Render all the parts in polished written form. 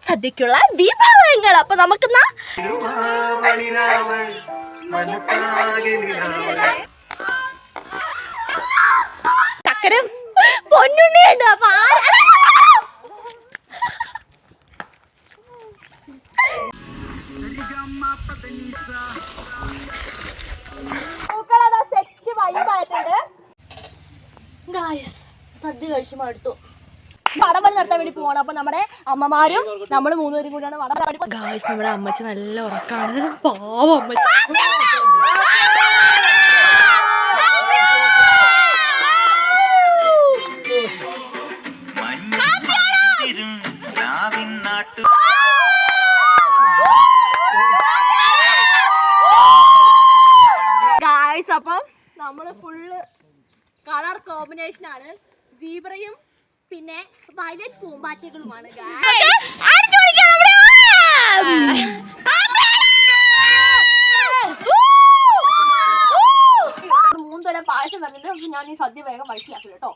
സദ്യക്കുള്ള വിഭവങ്ങൾ. അപ്പൊ നമുക്ക് ചക്കരം പൊന്നുണ്ണിയുണ്ട്. അപ്പൊ സെറ്റ് വൈബായിട്ടുണ്ട്. സദ്യ കഴിച്ചു മടുത്തു. വടംവലി നടത്താൻ വേണ്ടി പോകണം. അപ്പൊ നമ്മുടെ അമ്മമാരും നമ്മൾ മൂന്നുപേരും കൂടിയാണ് വടംവലി. ഗായ്സ് നമ്മുടെ അമ്മച്ചി നല്ല ഉറക്കാണ്. പാവം അമ്മച്ചി. ഗായ്സ് അപ്പം നമ്മള് ഫുള്ള് കളർ കോമ്പിനേഷൻ ആണ്. സീബ്രയും പിന്നെ വയലറ്റ് പൂമ്പാറ്റകളുമാണ്. മൂന്ന് തരം പായസം വരുന്നുണ്ട്. ഞാൻ ഈ സദ്യ വേഗം വഴിക്കിലാക്കി കേട്ടോ.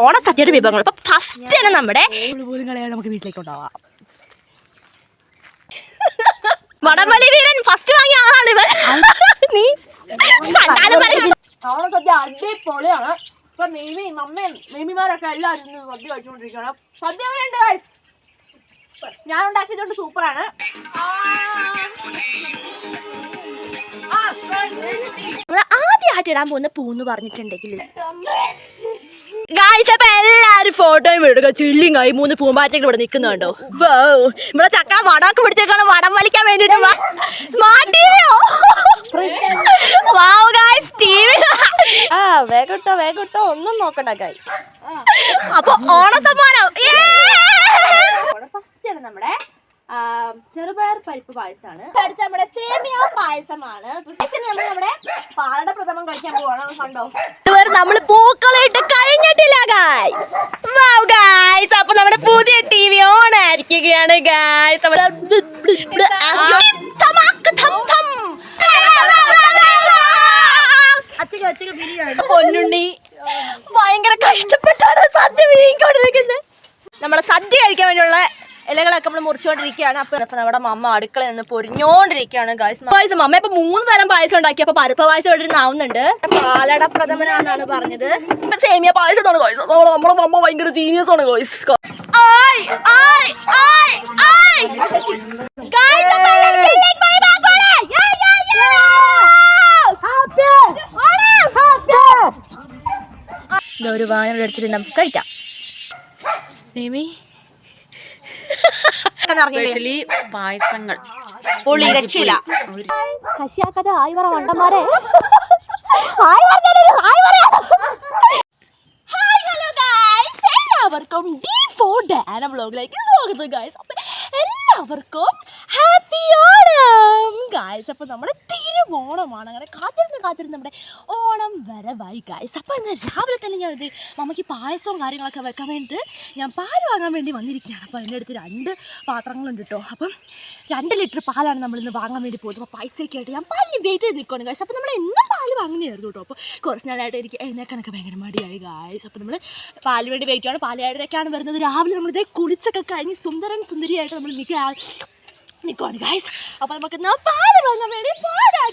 ഓണസദ്യയുടെ വിഭവങ്ങൾ. അപ്പൊ ഫസ്റ്റ് തന്നെ നമ്മുടെ നമുക്ക് വീട്ടിലേക്ക് കൊണ്ടുപോവാം. വടംവലി വീരൻ ഫസ്റ്റ് വാങ്ങിയ ആളാണ് ഇവൻ. നീ ഓണസദ്യ അടിപൊളിയാണ്. ഇപ്പൊ മേമിയും അമ്മയും മേമിമാരൊക്കെ എല്ലാവരും സദ്യ കഴിച്ചുകൊണ്ടിരിക്കുകയാണ്. സദ്യ എങ്ങനെയുണ്ട് ഗൈസ്? ഞാൻ ഉണ്ടാക്കിയതുകൊണ്ട് സൂപ്പറാണ്. ആദ്യമായിട്ട് ഇടാൻ പോകുന്ന പൂന്ന് പറഞ്ഞിട്ടുണ്ടെങ്കിൽ ഗായ്സ് അപ്പൊ എല്ലാരും ഫോട്ടോയും എടുക്കുക. ചില്ലിങ് ആയി 3 പൂമ്പാറ്റകൾ ഇവിടെ നിൽക്കുന്നുണ്ടോ. ഇവിടെ ചക്ക വടമൊക്കെ പിടിച്ചേക്കാണ് വടം വലിക്കാൻ വേണ്ടിട്ട്. വേഗട്ടോ ഒന്നും നോക്കണ്ട ഗായ്സ്. അപ്പൊ ഓണസമ്മാനം ഫസ്റ്റ് ആണ് നമ്മുടെ ചെറുപയർ പരിപ്പ് പായസമാണ്. അടുത്ത നമ്മുടെ സേമിയ പായസമാണ്. നമ്മുടെ പാലട പ്രഥമൻ കഴിക്കാൻ പോവാണ്. കണ്ടോ ഇതുവരെ നമ്മള് പൂക്കളിട്ട് കഴിഞ്ഞിട്ടില്ല ഗായ്സ്. അപ്പൊ നമ്മുടെ പുതിയ TV ഓൺ ആയിരിക്കുകയാണ് ഗായ്സ്. പൊന്നുണ്ണി ഭയങ്കര കഷ്ടപ്പെട്ടാണ് സദ്യ വിഴുങ്ങിക്കൊണ്ടിരിക്കുന്നത്. നമ്മളെ സദ്യ കഴിക്കാൻ വേണ്ടിയുള്ള ഇലകളൊക്കെ നമ്മൾ മുറിച്ചുകൊണ്ടിരിക്കുകയാണ്. അപ്പൊ നമ്മുടെ മമ്മ അടുക്കളയിൽ നിന്ന് പൊരിഞ്ഞോണ്ടിരിക്കുകയാണ് ഗായ്സ്. പായസം മമ്മ ഇപ്പൊ 3 തരം പായസം ഉണ്ടാക്കി. അപ്പൊ പരിപ്പ് പായസം ഇവിടെ ആവുന്നുണ്ട്. പാലട പ്രഥമനാന്നാണ് പറഞ്ഞത്. ഇപ്പൊ സേമിയ പായസമാണ് ഗായ്സ്. നമ്മുടെ മമ്മ ഭയങ്കര ജീനിയസ് ആണ് ഗായ്സ്. ഒരു വാനം എടുത്തിട്ട് നമുക്ക് കഴിക്കാം. പായസങ്ങൾ പൊളി രക്ഷയില്ല. എല്ലാവർക്കും D4 ഡാന വ്ലോഗിലേക്ക് സ്വാഗതം ഗായ്സ്. അപ്പൊ എല്ലാവർക്കും ഹാപ്പി ഓണം ഗായ്സ്. അപ്പൊ നമ്മുടെ തിരുവോണമാണ്. അങ്ങനെ കാത്തിരുന്ന് നമ്മുടെ ഓണം വരവായി ഗായ്സ്. അപ്പൊ ഇന്ന് രാവിലെ തന്നെ ഞാനിത് നമുക്ക് പായസവും കാര്യങ്ങളൊക്കെ വെക്കാൻ വേണ്ടിയിട്ട് ഞാൻ പാൽ വാങ്ങാൻ വേണ്ടി വന്നിരിക്കുകയാണ്. അപ്പോൾ അതിൻ്റെ അടുത്ത് 2 പാത്രങ്ങളുണ്ട് കേട്ടോ. അപ്പം 2 ലിറ്റർ പാലാണ് നമ്മളിന്ന് വാങ്ങാൻ വേണ്ടി പോകുന്നത്. അപ്പോൾ പൈസയൊക്കെ ആയിട്ട് ഞാൻ പാലിന് വെയിറ്റ് ചെയ്ത് നിൽക്കുകയാണ് ഗായ്സ്. അപ്പോൾ നമ്മൾ എന്നും പാൽ വാങ്ങുന്നതായിരുന്നു കേട്ടോ. അപ്പോൾ കുറച്ച് നാളായിട്ട് എനിക്ക് എഴുന്നേക്കാനൊക്കെ ഭയങ്കര മടിയായി ഗായ്സ്. അപ്പോൾ നമ്മൾ പാലിന് വേണ്ടി വെയിറ്റ് ചെയ്യണം. പാൽ 7:30 വരുന്നത്. രാവിലെ നമ്മളിതേ കുളിച്ചൊക്കെ കഴിഞ്ഞ് സുന്ദരിയായിട്ട് നമ്മൾ നിൽക്കുവാണ് ഗായ്സ്. അപ്പോൾ നമുക്ക് പാല് വാങ്ങാൻ വേണ്ടി പോകാം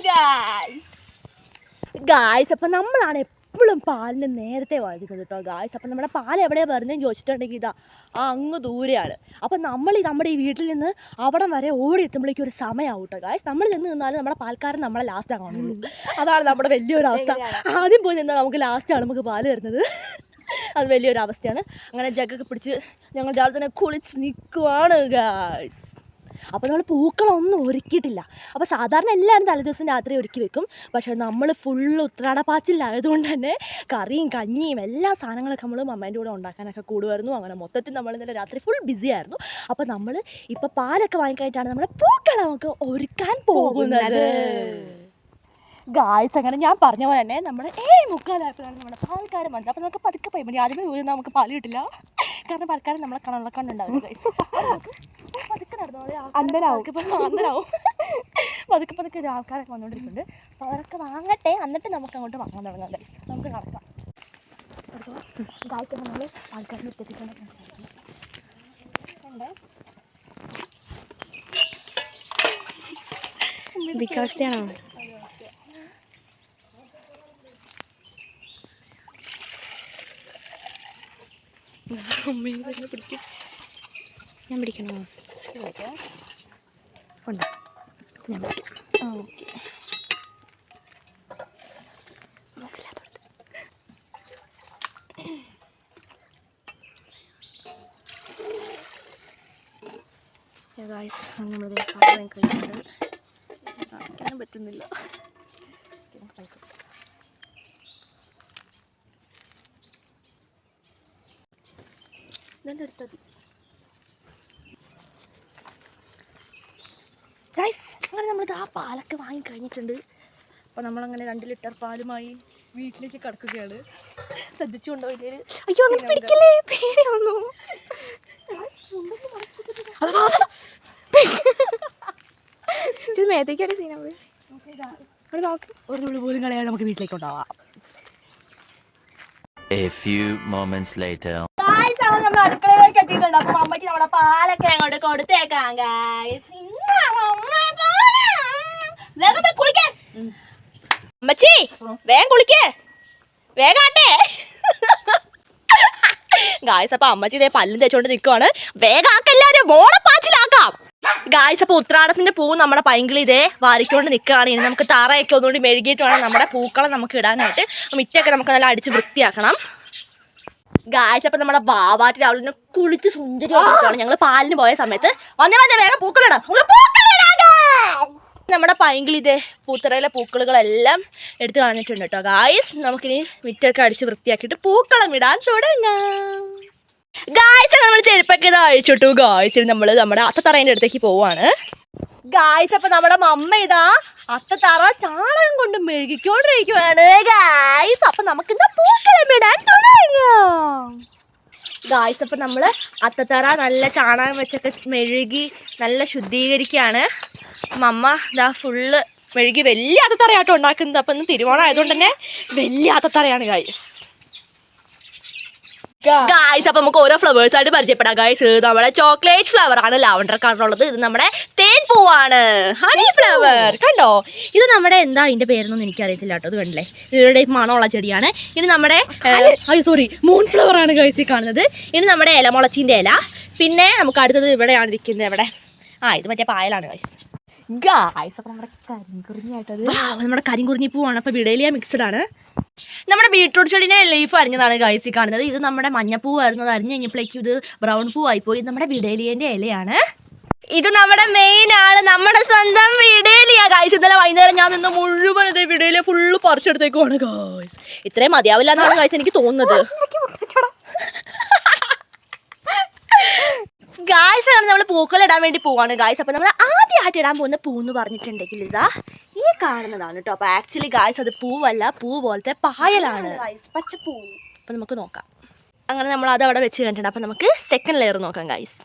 ഗായ്സ്. അപ്പം നമ്മളാണ് എപ്പോഴും പാലിന് നേരത്തെ വരുന്നത് കേട്ടോ ഗായ്സ്. അപ്പം നമ്മുടെ പാൽ എവിടെയാണ് വരുന്നതെന്ന് ചോദിച്ചിട്ടുണ്ടെങ്കിൽ ഇതാ അങ്ങ് ദൂരെയാണ്. അപ്പം നമ്മുടെ ഈ വീട്ടിൽ നിന്ന് അവിടെ വരെ ഓടി എത്തുമ്പോഴേക്കും ഒരു സമയമാവും കേട്ടോ ഗായ്സ്. നമ്മൾ ചെന്ന് നിന്നാലും നമ്മുടെ പാൽക്കാരൻ നമ്മളെ ലാസ്റ്റ് ആകാനുള്ളൂ. അതാണ് നമ്മുടെ വലിയൊരു അവസ്ഥ. ആദ്യം പോയി നിന്നാൽ നമുക്ക് ലാസ്റ്റാണ് നമുക്ക് പാല് തരുന്നത്. അത് വലിയൊരു അവസ്ഥയാണ്. അങ്ങനെ ജഗ്ഗൊക്കെ പിടിച്ച് ഞങ്ങൾ രാവിലെ തന്നെ കുളിച്ച് നിൽക്കുവാണ് ഗായ്സ്. അപ്പോൾ നമ്മൾ പൂക്കളൊന്നും ഒരുക്കിയിട്ടില്ല. അപ്പോൾ സാധാരണ എല്ലാവരും തലേദിവസം രാത്രി ഒരുക്കി വെക്കും. പക്ഷേ നമ്മൾ ഫുള്ള് ഉത്രാടപ്പാച്ചിലായതുകൊണ്ട് തന്നെ കറിയും കഞ്ഞിയും എല്ലാ സാധനങ്ങളൊക്കെ നമ്മൾ അമ്മേൻ്റെ കൂടെ ഉണ്ടാക്കാനൊക്കെ കൂടുമായിരുന്നു. അങ്ങനെ മൊത്തത്തിൽ നമ്മൾ ഇന്നലെ രാത്രി ഫുൾ ബിസി ആയിരുന്നു. അപ്പോൾ നമ്മൾ ഇപ്പോൾ പാലൊക്കെ വാങ്ങിക്കാനായിട്ടാണ് നമ്മുടെ പൂക്കളമൊക്കെ ഒരുക്കാൻ പോകുന്നത് ഗായ്സ്. അങ്ങനെ ഞാൻ പറഞ്ഞ പോലെ തന്നെ നമ്മൾ 7:45 നമ്മുടെ പാൽക്കാരൻ വന്നത്. അപ്പോൾ നമുക്ക് പതുക്കെ പോയി മതി. ആദ്യമേ പോയി നമുക്ക് പാല് കിട്ടില്ല. കാരണം പാൽക്കാരൻ നമ്മളെ കണ്ണുണ്ടാവില്ല ഗായ്സ്. പതുക്കെ നടന്നോളെ അന്തരാവും. പതുക്കെ ഒരു ആൾക്കാരൊക്കെ വന്നുകൊണ്ടിരിക്കുന്നുണ്ട്. അപ്പോൾ അവരൊക്കെ വാങ്ങട്ടെ, എന്നിട്ട് നമുക്ക് അങ്ങോട്ട് വാങ്ങാൻ തുടങ്ങാം ഗായ്സ്. നമുക്ക് നടക്കാം ഗായ്സ്. നമ്മൾ ആൾക്കാരിനെ എത്തിച്ചിട്ടുണ്ട്. അവസ്ഥയാണോ? ഞാൻ പിടിക്കണോ? ഉണ്ട്, ഞാൻ പിടിക്കാം. നമ്മളത് കാണിക്കാൻ പറ്റുന്നില്ല. എടുത്തത് ഗൈസ്. അങ്ങനെ നമ്മളിത് ആ പാലൊക്കെ വാങ്ങിക്കഴിഞ്ഞിട്ടുണ്ട്. അപ്പോൾ നമ്മളങ്ങനെ 2 ലിറ്റർ പാലുമായി വീട്ടിലേക്ക് കിടക്കുകയാണ്. ശ്രദ്ധിച്ചുകൊണ്ടോ ഇല്ലേ? അയ്യോ, അങ്ങനെ പിടിക്കല്ലേ, പേടിയാവുന്നു. മേത്തേക്കാണ് സീനാവ്. ഒരു തുള്ളി പോലും കളയാതെ നമുക്ക് വീട്ടിലേക്ക് ഉണ്ടാവാം. A few moments later. നമ്മൾ അടുക്കളയിലേക്ക് എത്തിയിട്ടുണ്ട്. അപ്പം അമ്മയ്ക്ക് നമ്മുടെ പാലൊക്കെ അങ്ങോട്ട് കൊടുത്തേക്കാം ഗായ്സ്. അമ്മച്ചി വേഗം കുളിക്കേ, വേഗാട്ടെ ഗായ്സ്. അപ്പൊ അമ്മച്ചി ഇതേ പല്ലും തേച്ചോണ്ട് നിൽക്കുവാണ്. വേഗാക്കെല്ലാരും മോളപ്പാച്ചിലാക്കാം ഗായ്സ്. അപ്പോൾ ഉത്രാടത്തിന്റെ പൂ നമ്മുടെ പൈങ്കിളി ഇതേ വാരിക്കൊണ്ട് നിൽക്കുകയാണ്. ഇനി നമുക്ക് തറയൊക്കെ ഒന്നുകൂടി മെഴുകിയിട്ട് വേണം നമ്മുടെ പൂക്കളെ നമുക്ക് ഇടാനായിട്ട്. മിറ്റൊക്കെ നമുക്ക് നല്ല അടിച്ച് വൃത്തിയാക്കണം ഗായ്സ്. അപ്പം നമ്മുടെ ബാവാറ്റി രാവിലെ കുളിച്ച് സുന്ദരിയാണ്. ഞങ്ങൾ പാലിന് പോയ സമയത്ത് വന്നേ വേഗം പൂക്കളിടാം. നമ്മുടെ പൈങ്കിളി ഇതേ പൂത്തറയിലെ പൂക്കളുകളെല്ലാം എടുത്ത് കളഞ്ഞിട്ടുണ്ട് കേട്ടോ ഗായ്സ്. നമുക്കിനി മിറ്റൊക്കെ അടിച്ച് വൃത്തിയാക്കിയിട്ട് പൂക്കളം ഇടാൻ തുടങ്ങാം ഗായ്സ്. നമ്മൾ ചെരുപ്പൊക്കെ ഇത് അഴിച്ചിട്ടു ഗായ്സ്. നമ്മൾ നമ്മുടെ അത്തത്തറേൻ്റെ അടുത്തേക്ക് പോവാണ് ഗായ്സ്. അപ്പം നമ്മുടെ മമ്മ ഇതാ അത്തത്തറ ചാണകം കൊണ്ട് മെഴുകിക്കൊണ്ടിരിക്കുവാണ് ഗായ്സ്. അപ്പം നമുക്കിന്ന് പൂക്കളം ഇടാൻ തുടങ്ങാം ഗായ്സ്. അപ്പം നമ്മൾ അത്തത്തറ നല്ല ചാണകം വെച്ചൊക്കെ മെഴുകി നല്ല ശുദ്ധീകരിക്കുകയാണ്. മമ്മ ഇതാ ഫുള്ള് മെഴുകി വലിയ അത്തത്തറയാട്ടോ ഉണ്ടാക്കുന്നത്. അപ്പം ഇന്ന് തിരുവോണം ആയതുകൊണ്ട് തന്നെ വലിയ അത്തത്തറയാണ് ഗായ്സ്. ഗായ്സ് അപ്പം നമുക്ക് ഓരോ ഫ്ലവേഴ്സ് ആയിട്ട് പരിചയപ്പെടാം ഗായ്സ്. നമ്മുടെ ചോക്ലേറ്റ് ഫ്ലവർ ആണ് ലാവണ്ടർ കളറുള്ളത്. ഇത് നമ്മുടെ തേൻ പൂവാണ്, ഹണി ഫ്ലവർ. കണ്ടോ, ഇത് നമ്മുടെ എന്താ അതിന്റെ പേരൊന്നും എനിക്കറിയത്തില്ല കേട്ടോ. ഇത് കണ്ടില്ലേ, ഇതിവിടെ മണമുള്ള ചെടിയാണ്. ഇനി നമ്മുടെ മൂൺ ഫ്ലവർ ആണ് ഗായ്സ് കാണുന്നത്. ഇനി നമ്മുടെ ഇലമുളച്ചിന്റെ ഇല. പിന്നെ നമുക്ക് അടുത്തത് ഇവിടെയാണ് ഇരിക്കുന്നത്. ഇവിടെ ഇത് മറ്റേ പായലാണ് ഗായ്സ്. അപ്പം നമ്മുടെ കരിങ്കുറിഞ്ഞായിട്ടത് നമ്മുടെ കരിങ്കുറിഞ്ഞി പൂവാണ്. അപ്പോൾ വിടേലിയ മിക്സഡ് ആണ്. നമ്മുടെ ബീട്രൂട്ട് ചെടീനെ ലീഫ് അരിഞ്ഞതാണ് ഗായ്സ് കാണുന്നത്. ഇത് നമ്മുടെ മഞ്ഞപ്പൂവായിരുന്നു. അത് അരിഞ്ഞ് കഴിഞ്ഞപ്പോഴേക്കും ഇത് ബ്രൗൺ പൂവായിപ്പോയി. ഇത് നമ്മുടെ വിടേലിയൻ്റെ ഇലയാണ്. ഇത് നമ്മുടെ മെയിൻ ആണ്, നമ്മുടെ സ്വന്തം വിടേലിയ ഗായ്സ്. ഇന്നലെ വൈകുന്നേരം ഞാൻ നിന്ന് മുഴുവൻ ഇത് വിടേലിയ ഫുള്ള് പറിച്ചെടുത്തേക്കുവാണ് ഗായ്സ്. ഇത്രയും മതിയാവില്ല എന്നാണ് ഗായ്സ് എനിക്ക് തോന്നുന്നത് ഗായ്സ്. അങ്ങനെ നമ്മൾ പൂക്കൾ ഇടാൻ വേണ്ടി പോവാണ് ഗായ്സ്. അപ്പം നമ്മൾ ആദ്യമായിട്ട് ഇടാൻ പോകുന്ന പൂന്ന് പറഞ്ഞിട്ടുണ്ടെങ്കിൽ ഇതാ ഈ കാണുന്നതാണ് കേട്ടോ. അപ്പോൾ ആക്ച്വലി ഗായ്സ് അത് പൂവല്ല, പൂ പോലത്തെ പായലാണ്, പച്ചപ്പൂ. അപ്പം നമുക്ക് നോക്കാം. അങ്ങനെ നമ്മൾ അത് അവിടെ വെച്ച് കണ്ടിട്ടുണ്ട്. അപ്പം നമുക്ക് സെക്കൻഡ് ലെയർ നോക്കാം ഗായ്സ്.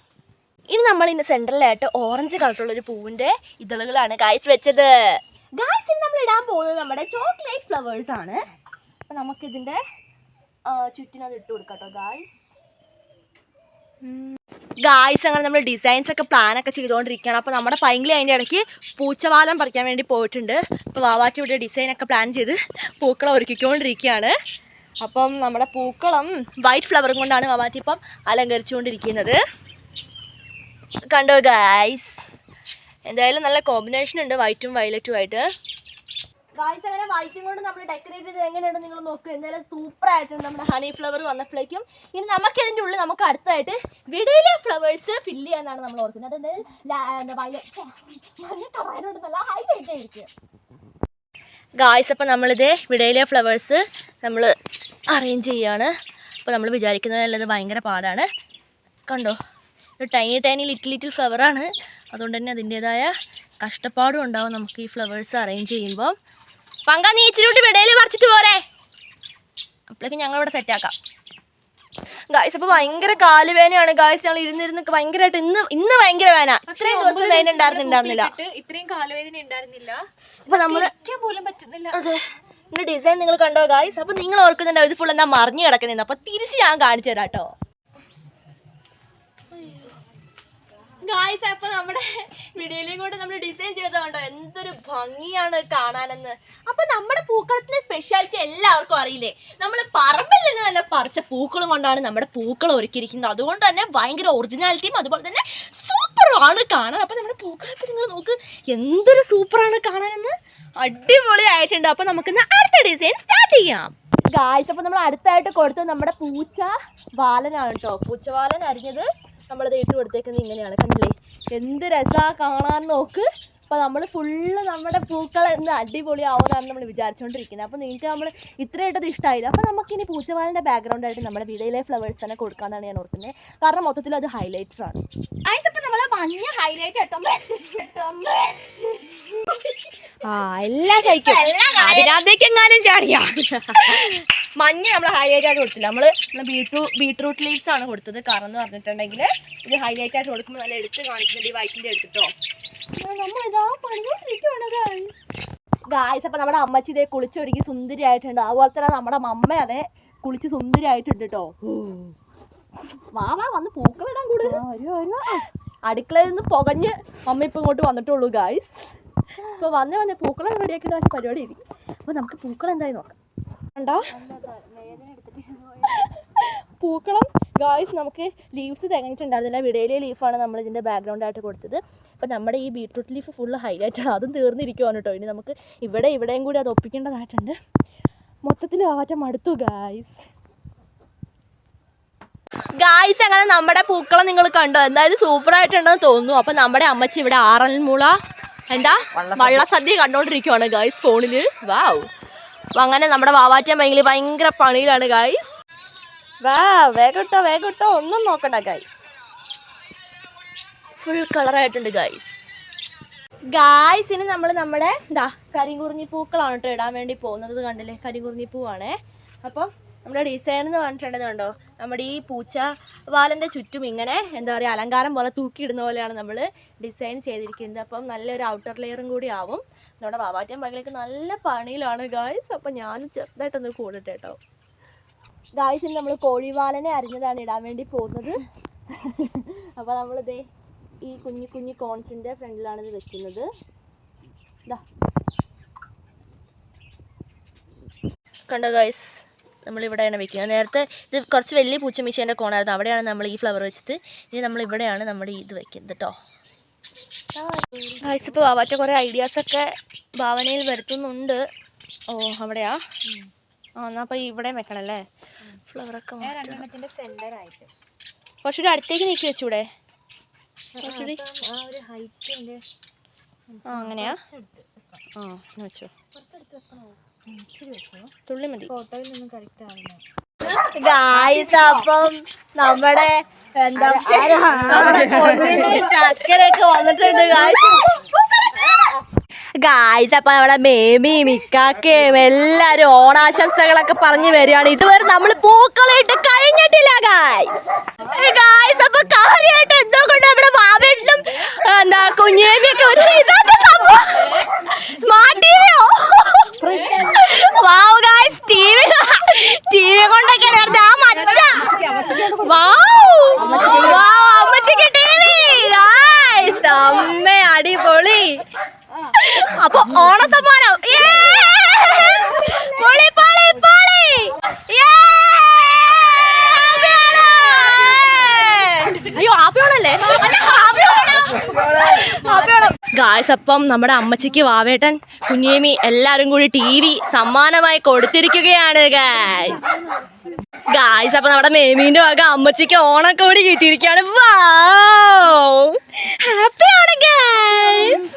ഇനി നമ്മൾ ഇന്ന് സെൻട്രലായിട്ട് ഓറഞ്ച് കളറുള്ളൊരു പൂവിൻ്റെ ഇതളുകളാണ് ഗായ്സ് വെച്ചത് ഗായ്സ്. ഇനി നമ്മൾ ഇടാൻ പോകുന്നത് നമ്മുടെ ചോക്ലേറ്റ് ഫ്ലവേഴ്സ് ആണ്. അപ്പം നമുക്കിതിൻ്റെ ചുറ്റിനത് ഇട്ട് കൊടുക്കാം കേട്ടോ ഗായ്സ്. ഗായ്സ് അങ്ങനെ നമ്മൾ ഡിസൈൻസ് ഒക്കെ പ്ലാനൊക്കെ ചെയ്തുകൊണ്ടിരിക്കുകയാണ്. അപ്പോൾ നമ്മുടെ പൈങ്കിളി അതിൻ്റെ ഇടയ്ക്ക് പൂച്ചവാലം പറിക്കാൻ വേണ്ടി പോയിട്ടുണ്ട്. അപ്പോൾ വാവാറ്റി ഇവിടെ ഡിസൈനൊക്കെ പ്ലാൻ ചെയ്ത് പൂക്കളെ ഒരുക്കിക്കൊണ്ടിരിക്കുകയാണ്. അപ്പം നമ്മുടെ പൂക്കളം വൈറ്റ് ഫ്ലവറും കൊണ്ടാണ് വാവാറ്റി ഇപ്പം അലങ്കരിച്ചുകൊണ്ടിരിക്കുന്നത്. കണ്ടോ ഗായ്സ്, എന്തായാലും നല്ല കോമ്പിനേഷൻ ഉണ്ട് വൈറ്റും വയലറ്റും ആയിട്ട്. ഗായ്സ് അങ്ങനെ വൈറ്റും കൊണ്ട് നമ്മൾ ഡെക്കറേറ്റ് ചെയ്ത് എങ്ങനെയുണ്ട് നിങ്ങൾ നോക്കുക. എന്തായാലും സൂപ്പർ ആയിട്ടുണ്ട് നമ്മുടെ ഹണി ഫ്ലവർ വന്നപ്പോഴേക്കും. ഇനി നമുക്ക് ഇതിൻ്റെ ഉള്ളിൽ നമുക്ക് അടുത്തായിട്ട് വിടയിലെ ഫ്ലവേഴ്സ് ഫില്ല് ചെയ്യാനാണ് നമ്മൾ ഓർക്കുന്നത്. അതെന്തായാലും നല്ല ഹൈലൈറ്റ് ആയിരിക്കും ഗായ്സ്. അപ്പോൾ നമ്മളിത് വിടയിലെ ഫ്ലവേഴ്സ് നമ്മൾ അറേഞ്ച് ചെയ്യാണ്. അപ്പോൾ നമ്മൾ വിചാരിക്കുന്നതല്ലത് ഭയങ്കര പാടാണ്. കണ്ടോ, ഒരു ടൈനി ലിറ്റിൽ ഫ്ലവറാണ്. അതുകൊണ്ട് തന്നെ അതിൻ്റേതായ കഷ്ടപ്പാടും ഉണ്ടാവും നമുക്ക് ഈ ഫ്ലവേഴ്സ് അറേഞ്ച് ചെയ്യുമ്പോൾ. പങ്കാ നീ ഇച്ചിരി വിടയിൽ പറിച്ചിട്ട് പോരേ, അപ്പോഴേക്കും ഞങ്ങളിവിടെ സെറ്റാക്കാം ഗായ്സ്. അപ്പോൾ ഭയങ്കര കാലുവേനയാണ് ഗായ്സ്. ഞങ്ങൾ ഇരുന്നിരുന്ന് ഭയങ്കരമായിട്ട് ഇന്ന് ഭയങ്കര വേന. ഇത്രയും ദിവസം വേന ഉണ്ടായിരുന്നില്ല, ഇത്രയും കാലുവേദന ഉണ്ടായിരുന്നില്ല. അപ്പോൾ നമ്മൾ പോലും പറ്റുന്നില്ല. അതെ, ഇതിൻ്റെ ഡിസൈൻ നിങ്ങൾ കണ്ടോ ഗായ്സ്. അപ്പോൾ നിങ്ങൾ ഓർക്കുന്നുണ്ടാവും ഇത് ഫുൾ എന്താ മറിഞ്ഞു കിടക്കുന്നത്. അപ്പോൾ തിരിച്ച് ഞാൻ കാണിച്ചു തരാം കേട്ടോ ഗായ്സ്. അപ്പോൾ നമ്മുടെ വീഡിയോയിലും കൂടെ നമ്മൾ ഡിസൈൻ ചെയ്തതുകൊണ്ടോ എന്തൊരു ഭംഗിയാണ് കാണാനെന്ന്. അപ്പോൾ നമ്മുടെ പൂക്കളത്തിൻ്റെ സ്പെഷ്യാലിറ്റി എല്ലാവർക്കും അറിയില്ലേ. നമ്മൾ പറമ്പിൽ നിന്ന് തന്നെ പറിച്ച പൂക്കളും കൊണ്ടാണ് നമ്മുടെ പൂക്കൾ ഒരുക്കിയിരിക്കുന്നത്. അതുകൊണ്ട് തന്നെ ഭയങ്കര ഒറിജിനാലിറ്റിയും അതുപോലെ തന്നെ സൂപ്പറാണ് കാണാൻ. അപ്പോൾ നമ്മുടെ പൂക്കളൊക്കെ നിങ്ങൾ നോക്ക്, എന്തൊരു സൂപ്പറാണ് കാണാനെന്ന്. അടിപൊളി ആയിട്ടുണ്ട്. അപ്പോൾ നമുക്കിന്ന് അടുത്ത ഡിസൈൻ സ്റ്റാർട്ട് ചെയ്യാം ഗായ്സ്. അപ്പോൾ നമ്മൾ അടുത്തായിട്ട് കൊടുത്തത് നമ്മുടെ പൂച്ച വാലനാണ് കേട്ടോ. പൂച്ചവാലൻ അരിഞ്ഞത് നമ്മളത് ഇട്ട് കൊടുത്തേക്കുന്നത് ഇങ്ങനെയാണ്. കണ്ടില്ലേ, എന്ത് രസമാണ് കാണാൻ നോക്ക്. അപ്പോൾ നമ്മൾ ഫുള്ള് നമ്മുടെ പൂക്കൾ എന്ന് അടിപൊളിയാവുന്നതാണ് നമ്മൾ വിചാരിച്ചുകൊണ്ടിരിക്കുന്നത്. അപ്പോൾ നിങ്ങൾക്ക് നമ്മൾ ഇത്രയായിട്ടത് ഇഷ്ടമായില്ല. അപ്പോൾ നമുക്കിനി പൂച്ചവാലിൻ്റെ ബാക്ക്ഗ്രൗണ്ടായിട്ട് നമ്മുടെ വീഡിയോയിലെ ഫ്ലവേഴ്സ് തന്നെ കൊടുക്കാമെന്നാണ് ഞാൻ ഓർക്കുന്നത്. കാരണം മൊത്തത്തിൽ അത് ഹൈലൈറ്ററാണ്. അതിപ്പോൾ നമ്മൾ മഞ്ഞ ഹൈലൈറ്റ് എല്ലാം കഴിക്കും. അതിനകത്തേക്ക് എങ്ങാനും ചാടിയാ മഞ്ഞ നമ്മൾ ഹൈലൈറ്റ് ആയിട്ട് കൊടുത്തില്ല. നമ്മൾ ബീട്രൂട്ട് ലീവ്സ് ആണ് കൊടുത്തത്. കാരണം എന്ന് പറഞ്ഞിട്ടുണ്ടെങ്കിൽ ഇത് ഹൈലൈറ്റ് ആയിട്ട് കൊടുക്കുമ്പോൾ നല്ല എടുത്ത് കാണിക്കുന്നുണ്ട് ഈ വൈറ്റിൻ്റെ എടുത്തിട്ടോ. നമ്മളിതാ പണികൊണ്ടിരിക്കുകയാണ് ഗായ്സ്. അപ്പോൾ നമ്മുടെ അമ്മച്ചി ഇതേ കുളിച്ചൊരുക്കി സുന്ദരി ആയിട്ടുണ്ട്. അതുപോലെ തന്നെ നമ്മുടെ മമ്മ അതെ കുളിച്ച് സുന്ദരി ആയിട്ടുണ്ട് കേട്ടോ. വാ വന്ന് പൂക്കളിടാൻ കൂടുതൽ അടുക്കളയിൽ നിന്ന് പുകഞ്ഞ് അമ്മ ഇപ്പം ഇങ്ങോട്ട് വന്നിട്ടുള്ളൂ ഗായ്സ്. അപ്പോൾ വന്ന് പൂക്കളം റെഡിയാക്കിയിട്ട് പരിപാടി ഇരിക്കും. അപ്പോൾ നമുക്ക് പൂക്കളം എന്തായി നോക്കാം. കണ്ടോ പൂക്കളം ഗായ്സ്, നമുക്ക് ലീവ്സ് തികഞ്ഞിട്ടുണ്ടായിരുന്നില്ല. വിടയിലെ ലീഫാണ് നമ്മൾ ഇതിൻ്റെ ബാക്ക്ഗ്രൗണ്ടായിട്ട് കൊടുത്തത്. അപ്പോൾ നമ്മുടെ ഈ ബീട്രൂട്ട് ലീഫ് ഫുള്ള് ഹൈലൈറ്റാണ്. അതും തീർന്നിരിക്കുവാണ് കേട്ടോ. ഇനി നമുക്ക് ഇവിടെയും കൂടി അത് ഒപ്പിക്കേണ്ടതായിട്ടുണ്ട്. മൊത്തത്തിൽ ആവാറ്റം മടുത്തു ഗായ്സ്. അങ്ങനെ നമ്മുടെ പൂക്കളം നിങ്ങൾ കണ്ടോ, എന്തായാലും സൂപ്പറായിട്ടുണ്ടെന്ന് തോന്നുന്നു. അപ്പോൾ നമ്മുടെ അമ്മച്ചി ഇവിടെ ആറന്മുള വള്ളസദ്യ കണ്ടോണ്ടിരിക്കുവാണ് ഗായ്സ് ഫോണിൽ. വാവ്. അപ്പം അങ്ങനെ നമ്മുടെ വാവാറ്റം ഭയങ്കര പണിയിലാണ് ഗായ്സ്. വേഗട്ടോ ഒന്നും നോക്കണ്ട ഗായ്സ്. Full കളറായിട്ടുണ്ട് guys. ഇനി നമ്മൾ നമ്മുടെ കരിങ്കുറിഞ്ഞി പൂക്കളാണ് കേട്ടോ ഇടാൻ വേണ്ടി പോകുന്നത്. കണ്ടില്ലേ, കരിങ്കുറിഞ്ഞി പൂവാണേ. അപ്പം നമ്മുടെ ഡിസൈൻ എന്ന് പറഞ്ഞിട്ടുണ്ടെങ്കിൽ കണ്ടോ, നമ്മുടെ ഈ പൂച്ച വാലൻ്റെ ചുറ്റും ഇങ്ങനെ എന്താ പറയുക അലങ്കാരം പോലെ തൂക്കിയിടുന്ന പോലെയാണ് നമ്മൾ ഡിസൈൻ ചെയ്തിരിക്കുന്നത്. അപ്പം നല്ലൊരു ഔട്ടർ ലെയറും കൂടി ആവും. നമ്മുടെ വാവാറ്റം പകലേക്ക് നല്ല പണിയിലാണ് ഗായ്സ്. അപ്പം ഞാനും ചെറുതായിട്ടൊന്ന് കൂടട്ടെ കേട്ടോ ഗായ്സിന്. നമ്മൾ കോഴിവാലനെ അരിഞ്ഞതാണ് ഇടാൻ വേണ്ടി പോകുന്നത്. അപ്പോൾ നമ്മളിതേ ഈ കുഞ്ഞു കോൺസിൻ്റെ ഫ്രണ്ടിലാണ് ഇത് വെക്കുന്നത്. കണ്ടോ ഗായ്സ്, നമ്മളിവിടെയാണ് വെക്കുന്നത്. നേരത്തെ ഇത് കുറച്ച് വലിയ പൂച്ചമീശേൻ്റെ കോണായിരുന്നു, അവിടെയാണ് നമ്മൾ ഈ ഫ്ലവർ വെച്ചത്. ഇനി നമ്മളിവിടെയാണ് നമ്മുടെ ഇത് വെക്കുന്നത് കേട്ടോ ഗായ്സ്. ഇപ്പോൾ വാവാറ്റ കുറേ ഐഡിയാസൊക്കെ ഭാവനയിൽ വരുത്തുന്നുണ്ട്. ഓ അവിടെയാ, എന്നാൽ അപ്പോൾ ഇവിടെ വെക്കണല്ലേ ഫ്ലവറൊക്കെ. സെന്ററായിട്ട് കുറച്ചുകൂടി അടുത്തേക്ക് നീക്കി വെച്ചൂടെ? അങ്ങനെയാ? വെച്ചോ, തുള്ളി മതി. ഫോട്ടോയിൽ നിന്നും കറക്റ്റ് ആവില്ല ഗായ്സ്. അപ്പം നമ്മുടെ ചക്കരൊക്കെ വന്നിട്ടുണ്ട് ഗായ്സ്. അപ്പം നമ്മുടെ മേമിയും ഇക്കാക്കയും എല്ലാരും ഓണാശംസകളൊക്കെ പറഞ്ഞു വരികയാണ്. ഇതുവരെ നമ്മൾ പൂക്കളിട്ട് കഴിഞ്ഞിട്ടില്ല ഗായ്സ്. അപ്പൊ കാര്യമായിട്ട് എന്തോ കൊണ്ട് നമ്മുടെ ബാബേട്ടിലും കുഞ്ഞേമിയൊക്കെ ഒരു സ്മാർട്ട് ടിവിയോ വാവ് ഗായ്സ്, ടിവി കൊണ്ടൊക്കെ ആ മച്ച അമ്മച്ചക്ക് ടിവി ഗായ്സ്. അമ്മ അടിപൊളി. അപ്പൊ ഓണസമ്മാനം പൊളി പൊളി പൊളി. ഗായ്സ് അപ്പം നമ്മുടെ അമ്മച്ചിക്ക് വാവേട്ടൻ കുഞ്ഞേമി എല്ലാരും കൂടി TV സമ്മാനമായി കൊടുത്തിരിക്കുകയാണ് ഗായ്സ് അപ്പൊ നമ്മുടെ മേമീന്റെ വക അമ്മച്ചിക്ക് ഓണക്കോടി കിട്ടിയിരിക്കുകയാണ്. ഹാപ്പിയാണ് ഗായ്സ്.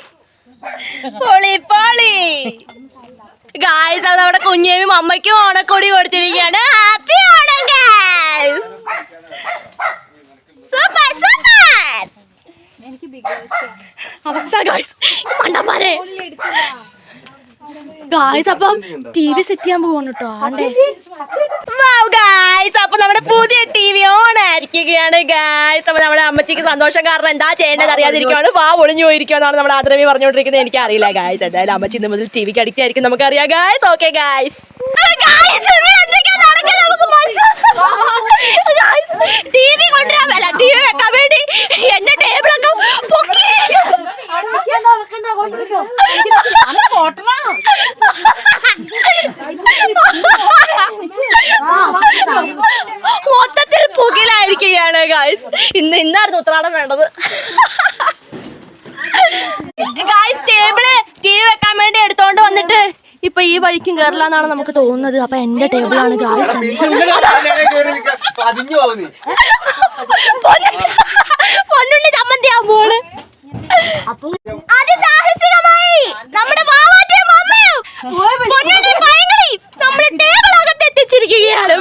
പൊളി പൊളി ഗായ്സ് അത് നമ്മുടെ കുഞ്ഞേമിയും അമ്മയ്ക്കും ഓണക്കോടി കൊടുത്തിരിക്കുകയാണ്. ഹാപ്പിയാണ് ഗായ്സ്. സൂപ്പർ സൂപ്പർ അവസ്ഥ ഗായ്സ്. മണ്ടന്മാരെ ഗായ്സ് അപ്പം TV സെറ്റ് ചെയ്യാൻ പോവാണ് കേട്ടോ. ഗായ്സ് അപ്പൊ നമ്മുടെ പുതിയ TV ഓൺ ആയിരിക്കുകയാണ് ഗായ്സ്. അപ്പൊ നമ്മുടെ അമ്മച്ചിക്ക് സന്തോഷം കാരണം എന്താ ചെയ്യേണ്ടത് അറിയാതിരിക്കുകയാണ്. ഒളിഞ്ഞു പോയിരിക്കുകയെന്നാണ് നമ്മുടെ ആദ്രമി പറഞ്ഞുകൊണ്ടിരിക്കുന്നത്. എനിക്ക് അറിയില്ല ഗായ്സ്. എന്തായാലും അമ്മച്ചി ഇന്ന് മുതൽ TVക്ക് അഡിക്റ്റ് ആയിരിക്കും നമുക്കറിയാം ഗായ്സ്. Okay guys. TV കൊണ്ടുവരാൻ TV വെക്കാൻ വേണ്ടി എന്റെ ടേബിളൊക്കെ പൊക്കി മൊത്തത്തിൽ പുകയിലായിരിക്കുകയാണ് ഗായ്സ്. ഇന്നായിരുന്നു ഉത്രാടം വേണ്ടത് ഗായ്സ്. ടേബിള് TV വെക്കാൻ വേണ്ടി എടുത്തോണ്ട് വന്നിട്ട് ഇപ്പൊ ഈ വഴിക്കും കേറില്ല എന്നാണ് നമുക്ക് തോന്നുന്നത്. അപ്പൊ എന്റെ ടേബിളാണ് ഗായ്സ്. പൊന്നുണ്ണി ചമ്മന്തി ആവുമ്പോള് അതിസാഹസികമായി നമ്മുടെ വാവാറ്റിയും അമ്മയും പൊന്നുണ്ണി പൈങ്കിളി നമ്മുടെ ടേബിളകത്ത് എത്തിച്ചിരിക്കുകയാണ്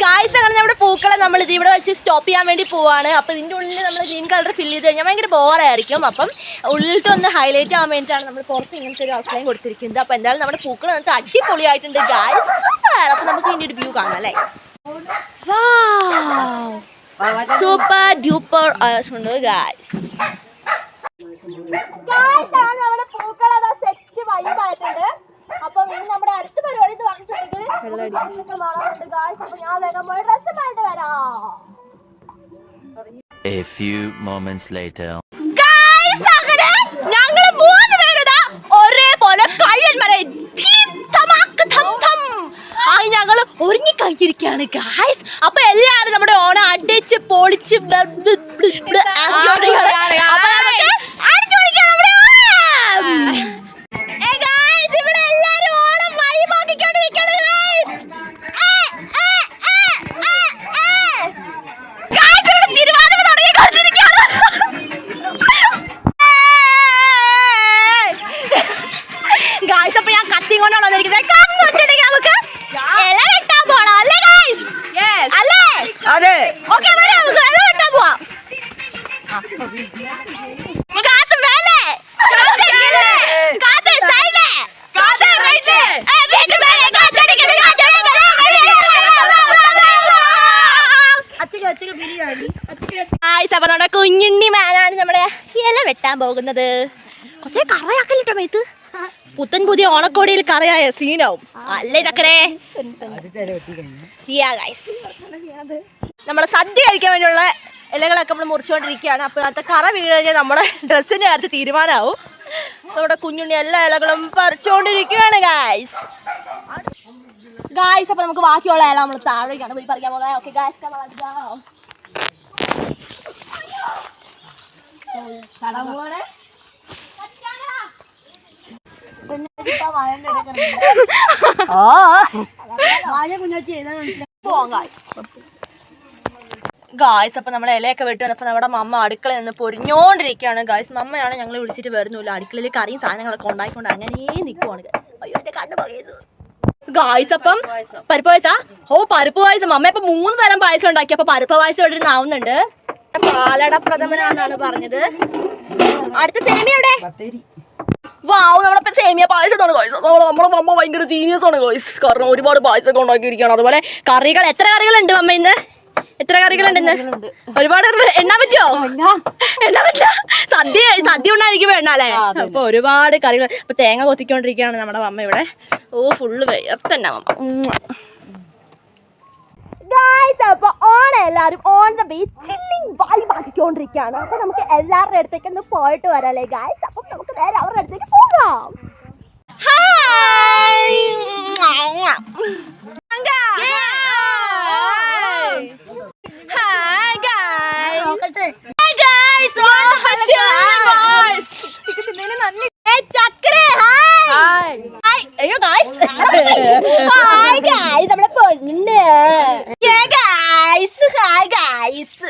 ഗായ്സ്. അങ്ങനെ നമ്മുടെ പൂക്കളെ നമ്മൾ ഇത് ഇവിടെ വെച്ച് സ്റ്റോപ്പ് ചെയ്യാൻ വേണ്ടി പോവാണ്. അപ്പം ഇതിൻ്റെ ഉള്ളിൽ നമ്മൾ ഗ്രീൻ കളർ ഫില്ല് ചെയ്ത് കഴിഞ്ഞാൽ ഭയങ്കര ബോറായിരിക്കും. അപ്പം ഉള്ളിലത്തെ ഒന്ന് ഹൈലൈറ്റ് ആവാൻ വേണ്ടിയിട്ടാണ് നമ്മൾ പുറത്ത് ഇങ്ങനത്തെ ഒരു ഔട്ട്ലൈൻ കൊടുത്തിരിക്കുന്നത്. അപ്പം എന്തായാലും നമ്മുടെ പൂക്കൾ നമുക്ക് അടിപൊളിയായിട്ടുണ്ട് ഗായ്സ്. അപ്പം നമുക്ക് ഇതിൻ്റെ ഒരു വ്യൂ കാണാം അല്ലേ. സൂപ്പർ ഡ്യൂപ്പർ ഉണ്ട് ഗായ്സ്. നമ്മുടെ പൂക്കൾ അതാ സെറ്റ് വൈബായിട്ടുണ്ട്. അപ്പം ഇനി നമ്മുടെ അടുത്ത പരിപാടി എന്ന് പറഞ്ഞിട്ടുണ്ടെങ്കിൽ ഞാൻ വേഗം പോയി ഡ്രസ്സ് മാറ്റി വരാം. A few moments later. ഞങ്ങള് 3 പേരുതാ ഒരേപോലെ കള്ളന്മാരെ ഞങ്ങള് ഒരുങ്ങി കഴിഞ്ഞിരിക്കുകയാണ് ഗായ്സ്. അപ്പൊ എല്ലാരും നമ്മുടെ ഓണം അടിച്ച് പൊളിച്ച് അപ്പൊ നമ്മുടെ കുഞ്ഞുണ്ണി മാനാണ് നമ്മുടെ ഇല വെട്ടാൻ പോകുന്നത്. കുറച്ച് കറയാക്കലിട്ടോ മേത്ത്. പുത്തൻ പുതിയ ഓണക്കോടിയിൽ കറയായ സീനാവും അല്ലേ ചക്കരേ. നമ്മളെ സദ്യ കഴിക്കാൻ വേണ്ടിയുള്ള ഇലകളൊക്കെ നമ്മൾ മുറിച്ചുകൊണ്ടിരിക്കുകയാണ്. അപ്പോൾ അതിനകത്ത് കറ വീണ് കഴിഞ്ഞാൽ നമ്മുടെ ഡ്രസ്സിൻ്റെ കാര്യത്തിൽ തീരുമാനമാവും. നമ്മുടെ കുഞ്ഞുണ്ണി എല്ലാ ഇലകളും പറിച്ചുകൊണ്ടിരിക്കുകയാണ് ഗായ്സ്. അപ്പോൾ നമുക്ക് ബാക്കിയുള്ള ഇല നമ്മൾ താഴേക്കാണ് പോയി പറിക്കാൻ പോകുന്നത്. ഓക്കെ ഗായ്സ്, ഗായ്സ് അപ്പൊ നമ്മുടെ ഇലയൊക്കെ വിട്ട് വന്നപ്പോ നമ്മുടെ മമ്മ അടുക്കളയിൽ നിന്ന് പൊരിഞ്ഞോണ്ടിരിക്കുകയാണ് ഗായ്സ്. മമ്മയാണ് ഞങ്ങൾ വിളിച്ചിട്ട് വരുന്നില്ല. അടുക്കളയിൽ കറിയും സാധനങ്ങളൊക്കെ ഉണ്ടായിക്കൊണ്ട് അങ്ങനെ നിൽക്കുവാണ് ഗായ്സ്. അയ്യോ എന്റെ കണ്ണ് പറയുന്നു ഗായ്സ്. അപ്പം പരിപ്പ് പായസ പരിപ്പ് പായസം മമ്മ ഇപ്പൊ 3 തരം പായസം ഉണ്ടാക്കി. അപ്പൊ പരിപ്പ് പായസം ഇവിടെ ആവുന്നുണ്ട്. പാലട പ്രഥമനാണെന്നാണ് പറഞ്ഞത്. അടുത്ത സേമിയ എവിടെ? വാവ്, നമ്മുടെ സേമിയ പായസമാണ് ഗായ്സ്. നമ്മുടെ മമ്മ ഭയങ്കര ജീനിയസ് ആണ് ഗായ്സ്. കാരണം ഒരുപാട് പായസമൊക്കെ ഉണ്ടാക്കിയിരിക്കുകയാണ്. അതുപോലെ കറികൾ എത്ര കറികളുണ്ട് മമ്മ ഇന്ന്? എത്ര കറികളുണ്ട് ഇന്ന്? ഒരുപാട് എണ്ണാൻ പറ്റുമോ? എണ്ണാൻ പറ്റില്ല. സദ്യ ഉണ്ടായിരിക്കും എണ്ണാല്ലേ. അപ്പൊ ഒരുപാട് കറികൾ. അപ്പൊ തേങ്ങ കൊത്തിക്കൊണ്ടിരിക്കുകയാണ് നമ്മുടെ മമ്മ ഇവിടെ. ഫുള്ള് വേർത്തന്നെ മമ്മ. അപ്പൊ ഓണം എല്ലാരും on the beach chilling vibe ആക്കിക്കൊണ്ടിരിക്കുകയാണ്. അപ്പൊ നമുക്ക് എല്ലാവരുടെ അടുത്തേക്ക് ഒന്ന് പോയിട്ട് വരാല്ലേ ഗായ്സ്. അപ്പൊ നമുക്ക് നേരെ അവരുടെ അടുത്തേക്ക് പോകാം. Hi guys. ഹായ് ഗായ്സ് നമ്മുടെ പൊണ്ണുണ്ട്. Hi guys.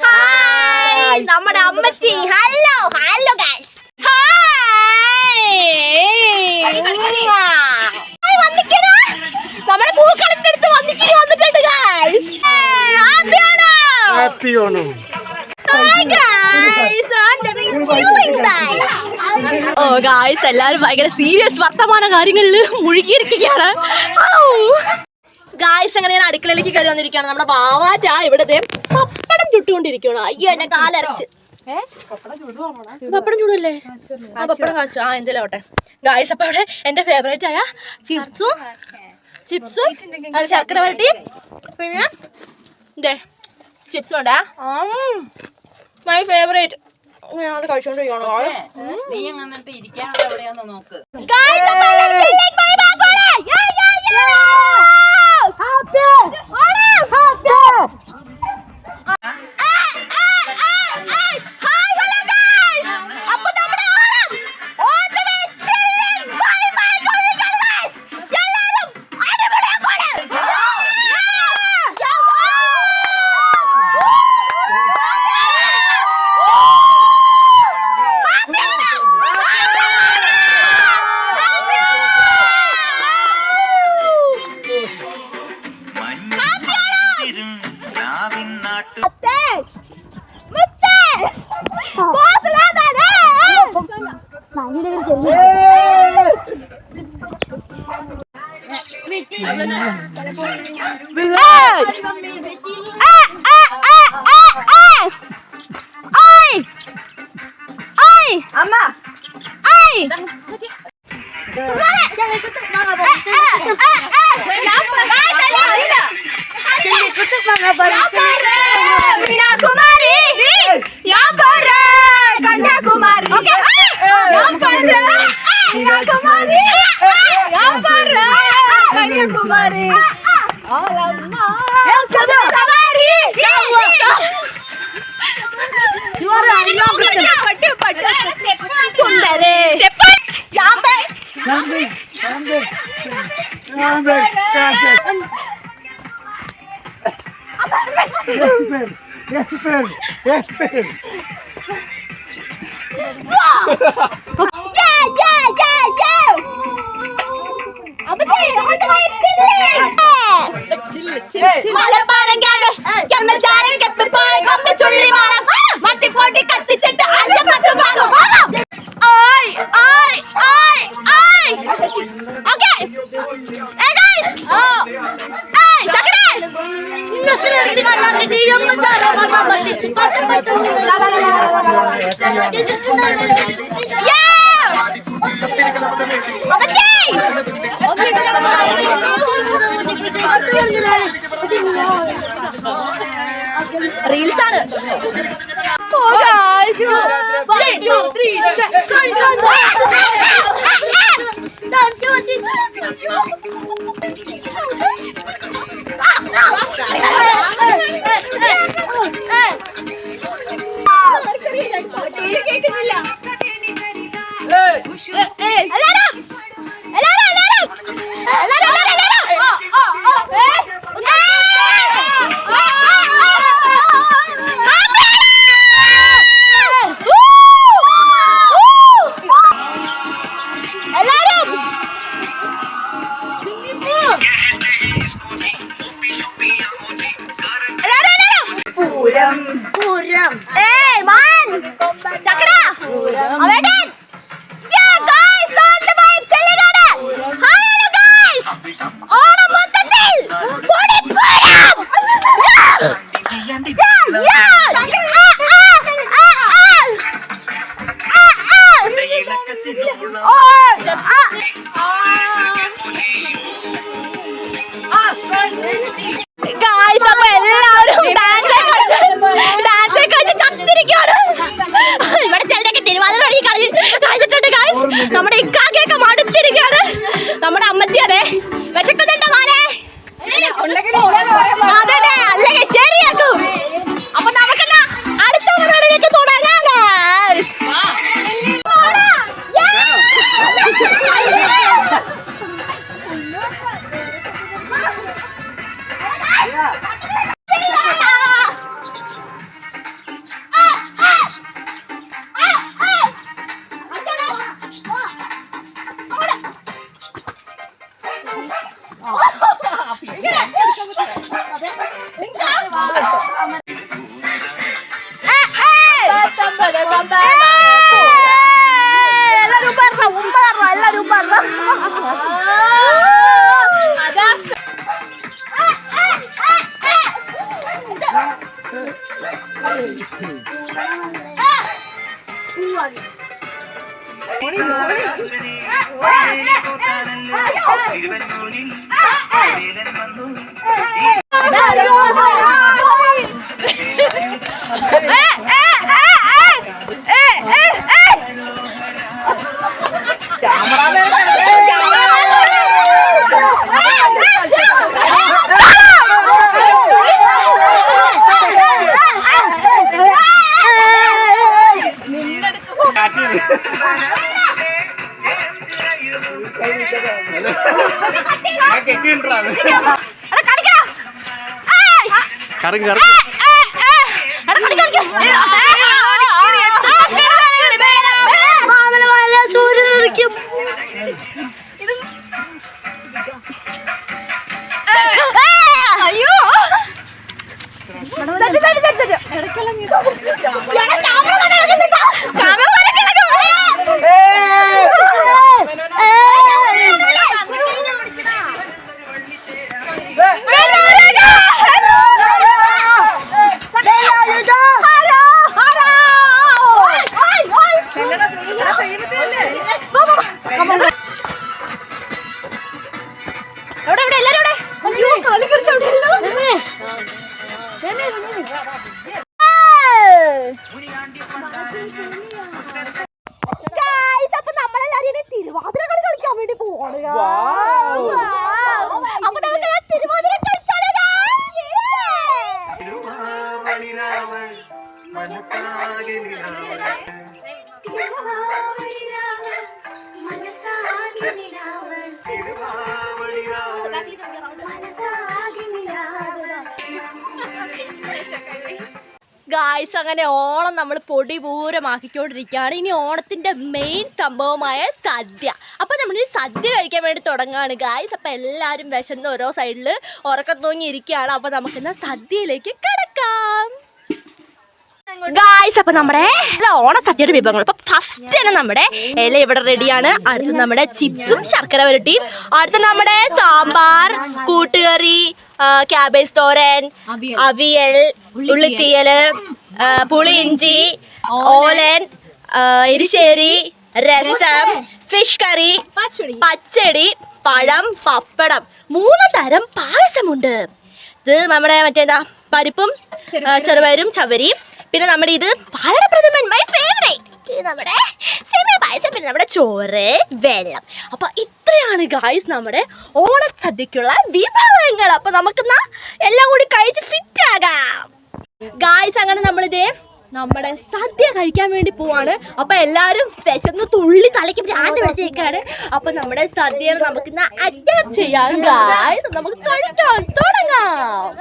ഹായ് നമ്മുടെ അമ്മച്ചി. Hello hello guys. വന്നിക്കണ നമ്മുടെ പൂക്കളത്തിന്റെ അടുത്ത് വന്നിട്ടുണ്ട് ഗായ്സ്. ഹാപ്പി ഓണം. ഓ ഗായ്സ് എല്ലാരും ഭയങ്കര സീരിയസ് വർത്തമാന കാര്യങ്ങളിൽ മുഴുകിയിരിക്കുകയാണ്. ഗായ്സ് അങ്ങനെ ഞാൻ അടുക്കളയിലേക്ക് കയറി വന്നിരിക്കുകയാണ്. നമ്മുടെ ബാവാറ്റ ഇവിടത്തെ പപ്പടം ചുട്ടുകൊണ്ടിരിക്കുകയാണ്. അയ്യോ എന്നെ കാലരച്ച്. പപ്പടം ചൂടല്ലേ? ആ പപ്പടം കാണിച്ചു. ആ എന്തെങ്കിലും ആവട്ടെ ഗായ്സ്. അപ്പൊ അവിടെ എന്റെ ഫേവറേറ്റ് ആയ ചിപ്സും ശർക്കര വരട്ടി പിന്നെ ഇതേ ചിപ്സും ഉണ്ടാ. My favourite. ഞാൻ അത് കഴിച്ചോണ്ടിരിക്കണോ? നീ എന്നിട്ട് ഇരിക്കാനുള്ള എവിടെയാന്ന് നോക്ക്. റീൽസ് ആണ്. കേൾക്കുന്നില്ല. നമ്മുടെ ഇക്കാക്കൊക്കെ മടുത്തിരിക്കുകയാണ്. നമ്മുടെ അമ്മച്ചി അതെ വിശക്കുന്നുണ്ടോ മോനെ? അതെ അല്ലെങ്കിൽ ശരിയാക്കും. അപ്പൊ നമുക്ക് അടുത്ത പരിപാടിയിലേക്ക് തുടങ്ങാം. എല്ലാരും പറഞ്ഞ ഉമ്മ പറഞ്ഞ എല്ലാരും പറഞ്ഞ അതാ കറങ്ങി കറങ്ങി സൂര്യനിരിക്കും അയ്യോ അപ്പൊ നമ്മളെല്ലാരും തിരുവാതിര കളി കളിക്കാൻ വേണ്ടി പോവാണ് അപ്പൊ നമുക്ക് തിരുവാതിര കളിച്ചാലോ ഗായ്സ് അങ്ങനെ ഓണം നമ്മൾ പൊടിപൂരമാക്കിക്കൊണ്ടിരിക്കുകയാണ്. ഇനി ഓണത്തിന്റെ മെയിൻ സംഭവമായ സദ്യ. അപ്പൊ നമ്മൾ ഈ സദ്യ കഴിക്കാൻ വേണ്ടി തുടങ്ങുകയാണ് ഗായ്സ്. അപ്പൊ എല്ലാരും വിശന്ന് ഓരോ സൈഡിൽ ഉറക്കം തൂങ്ങി ഇരിക്കുകയാണ്. അപ്പൊ നമുക്കിന്ന് സദ്യയിലേക്ക് കിടക്കാം ഗായ്സ്. അപ്പൊ നമ്മുടെ ഓണസദ്യയുടെ വിഭവങ്ങൾ ഇപ്പൊ ഫസ്റ്റ് തന്നെ നമ്മുടെ ഇല ഇവിടെ റെഡിയാണ്. അടുത്ത നമ്മുടെ ചിപ്സും ശർക്കര വരട്ടിയും, അടുത്ത നമ്മുടെ സാമ്പാർ, കൂട്ടുകറി, ക്യാബേജ് തോരൻ, അവിയൽ, ഉള്ളിത്തീയല്, പുളിയിഞ്ചി, ഓലൻ, എരിശ്ശേരി, രസം, ഫിഷ് കറി, പച്ചടി, പഴം, പപ്പടം, 3 തരം പായസമുണ്ട്. ഇത് നമ്മുടെ മറ്റേതാ പരിപ്പും ചെറുപയറും ചവരിയും, പിന്നെ നമ്മുടെ ഇത് പാലടപ്രഥമൻ മൈ ഫേവറേറ്റ്, നമ്മുടെ സേമിയ പായസം, പിന്നെ നമ്മുടെ ചോറ്, വെള്ളം. അപ്പൊ ഇത്രയാണ് ഗായ്സ് നമ്മുടെ ഓണസദ്യക്കുള്ള വിഭവങ്ങൾ. അപ്പൊ നമുക്കെന്നാ എല്ലാം കൂടി കഴിച്ച് ഫിറ്റ് ആകാം ഗായ്സ്. അങ്ങനെ നമ്മളിതേ നമ്മുടെ സദ്യ കഴിക്കാൻ വേണ്ടി പോവാണ്. അപ്പൊ എല്ലാരും വിശന്ന് തുള്ളി തലയ്ക്ക് ഭ്രാന്ത് പിടിച്ചേക്കാണ്. അപ്പൊ നമ്മുടെ സദ്യ നമുക്കിന്ന് അറ്റാക്ക് ചെയ്യാം ഗായ്സ്. നമുക്ക് കഴിക്കാൻ തുടങ്ങാം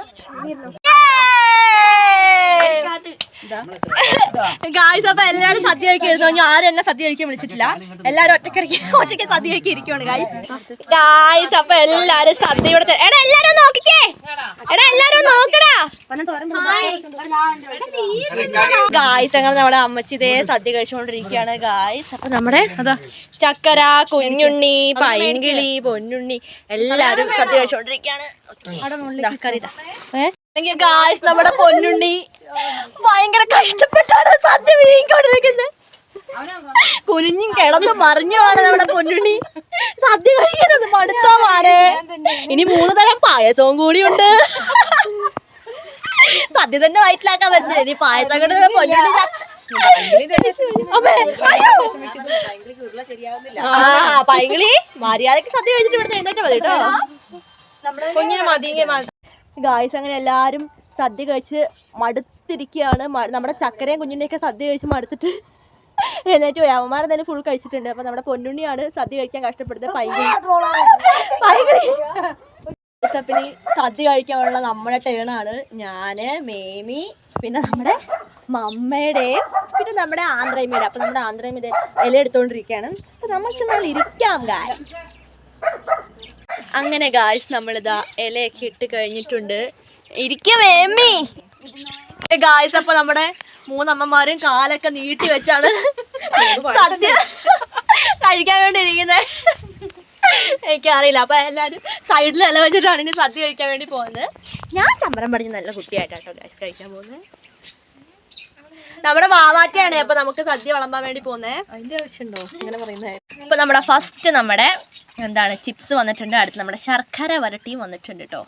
ഗായ്സ്. അപ്പൊ എല്ലാരും സദ്യ കഴിക്കായിരുന്നു. ഞാൻ ആരും എന്നെ സദ്യ കഴിക്കാൻ വിളിച്ചിട്ടില്ല. എല്ലാരും ഒറ്റയ്ക്ക് സദ്യ കഴിക്കാൻ ഇരിക്കുവാണ് ഗായ്സ്. അപ്പൊ എല്ലാരും സദ്യ ഇവിടെ എല്ലാരും നോക്കിക്കേ. എല്ലാരും നോക്കടാ ഗായ്സ്. അങ്ങനെ നമ്മുടെ അമ്മച്ചി ഇതേ സദ്യ കഴിച്ചുകൊണ്ടിരിക്കുകയാണ് ഗായ്സ്. അപ്പൊ നമ്മുടെ ചക്കര, കുഞ്ഞുണ്ണി, പൈങ്കിളി, പൊന്നുണ്ണി എല്ലാരും സദ്യ കഴിച്ചുകൊണ്ടിരിക്കുകയാണ് ഗായ്സ്. നമ്മുടെ പൊന്നുണ്ണി ഭയങ്കര കഷ്ടപ്പെട്ടാണ് സദ്യ വിഴുങ്ങിക്കൊണ്ടിരിക്കുന്നത്. കുനിഞ്ഞും കിടന്ന് മറിഞ്ഞുമാണ് നമ്മുടെ പൊന്നുണ്ണി സദ്യ കഴിക്കുന്നത്. മടുത്തോ മാറേ. ഇനി 3 തരം പായസവും കൂടിയുണ്ട്. സദ്യ തന്നെ വയറ്റിലാക്കാൻ പറ്റുന്നില്ല. ഇനി പായസം കൊണ്ട് പൊന്നുണ്ണി പൈങ്കിളി മര്യാദക്ക് സദ്യ കഴിച്ചിട്ട് ഇവിടെ എഴുന്നേറ്റ് മതി കേട്ടോ. ഗായ്സ് അങ്ങനെ എല്ലാരും സദ്യ കഴിച്ച് മടുത്തിരിക്കുകയാണ്. നമ്മുടെ ചക്കരയും കുഞ്ഞിൻ്റെയൊക്കെ സദ്യ കഴിച്ച് മടുത്തിട്ട് എഴുന്നേറ്റ് പോയി. അവന്മാരെന്തായാലും ഫുൾ കഴിച്ചിട്ടുണ്ട്. അപ്പൊ നമ്മുടെ പൊന്നുണ്ണിയാണ് സദ്യ കഴിക്കാൻ കഷ്ടപ്പെടുന്നത്. പൈങ്കിളി പിന്നെ സദ്യ കഴിക്കാനുള്ള നമ്മുടെ ടേണാണ്. ഞാന്, മേമി, പിന്നെ നമ്മുടെ മമ്മയുടെയും പിന്നെ നമ്മുടെ ആന്ധ്രമ്മയുടെ. അപ്പൊ നമ്മുടെ ആന്ധ്രമ്മയുടെ ഇല എടുത്തോണ്ടിരിക്കുകയാണ്. അപ്പൊ നമുക്ക് നല്ല ഇരിക്കാം ഗായ്സ്. അങ്ങനെ ഗായ്സ് നമ്മളിതാ ഇലയൊക്കെ ഇട്ട് കഴിഞ്ഞിട്ടുണ്ട്. ഇരിക്കുമേമ്മി ഗായ്സ്. അപ്പൊ നമ്മുടെ മൂന്നമ്മമാരും കാലൊക്കെ നീട്ടി വെച്ചാണ് സദ്യ കഴിക്കാൻ വേണ്ടി ഇരിക്കുന്നത്. എനിക്കറിയില്ല. അപ്പൊ എല്ലാവരും സൈഡിൽ ഇല വെച്ചിട്ടാണ് ഇനി സദ്യ കഴിക്കാൻ വേണ്ടി പോകുന്നത്. ഞാൻ ചമ്പരം പഠിച്ച് നല്ല കുട്ടിയായിട്ടോ ഗായ്സ് കഴിക്കാൻ പോകുന്നത്. നമ്മുടെ വാവാറ്റയാണ് അപ്പൊ നമുക്ക് സദ്യ വിളമ്പാൻ വേണ്ടി പോകുന്നത്. അതിന്റെ ആവശ്യമുണ്ടോ ഇങ്ങനെ പറയുന്നത്? ഇപ്പൊ നമ്മുടെ ഫസ്റ്റ് നമ്മുടെ എന്താണ് ചിപ്സ് വന്നിട്ടുണ്ട്. അടുത്ത് നമ്മുടെ ശർക്കര വരട്ടിയും വന്നിട്ടുണ്ട് കേട്ടോ.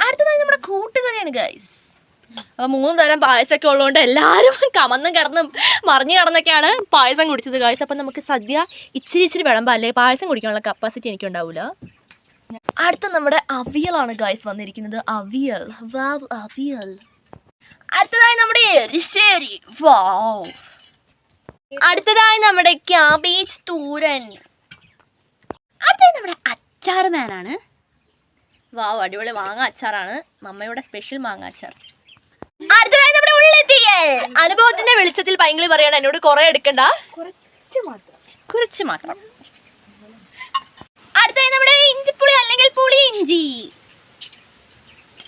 അടുത്തതായി നമ്മുടെ കൂട്ടുകറിയാണ് ഗൈസ്. അപ്പൊ 3 തരം പായസമൊക്കെ ഉള്ളതുകൊണ്ട് എല്ലാവരും കമന്നും കിടന്നും മറിഞ്ഞു കിടന്നൊക്കെയാണ് പായസം കുടിച്ചത് ഗൈസ്. അപ്പൊ നമുക്ക് സദ്യ ഇച്ചിരി വിളമ്പാം, അല്ലേ പായസം കുടിക്കാനുള്ള കപ്പാസിറ്റി എനിക്ക് ഉണ്ടാവില്ല. അടുത്ത നമ്മുടെ അവിയലാണ് ഗൈസ് വന്നിരിക്കുന്നത്. അവിയൽ, വാവ് അവിയൽ. അടുത്തതായി നമ്മുടെ എരിശ്ശേരി, വാവ്. അടുത്തതായി നമ്മുടെ ക്യാബേജ് തോരൻ. അടുത്തതായി നമ്മുടെ അച്ചാർ മാനാണ്. വാവ്, അടിപൊളി മാങ്ങ അച്ചാറാണ്, മമ്മയുടെ സ്പെഷ്യൽ മാങ്ങ അച്ചാർ. അടുത്തതായി നമ്മുടെ ഉള്ളിത്തീയൽ. അനുഭവത്തിന്റെ വെളിച്ചത്തിൽ ഭയങ്കര പറയണം, എന്നോട് കുറെ എടുക്കണ്ട, കുറച്ച് മാത്രം. അടുത്തതായി നമ്മുടെ ഇഞ്ചിപ്പുളി അല്ലെങ്കിൽ പുളി ഇഞ്ചി.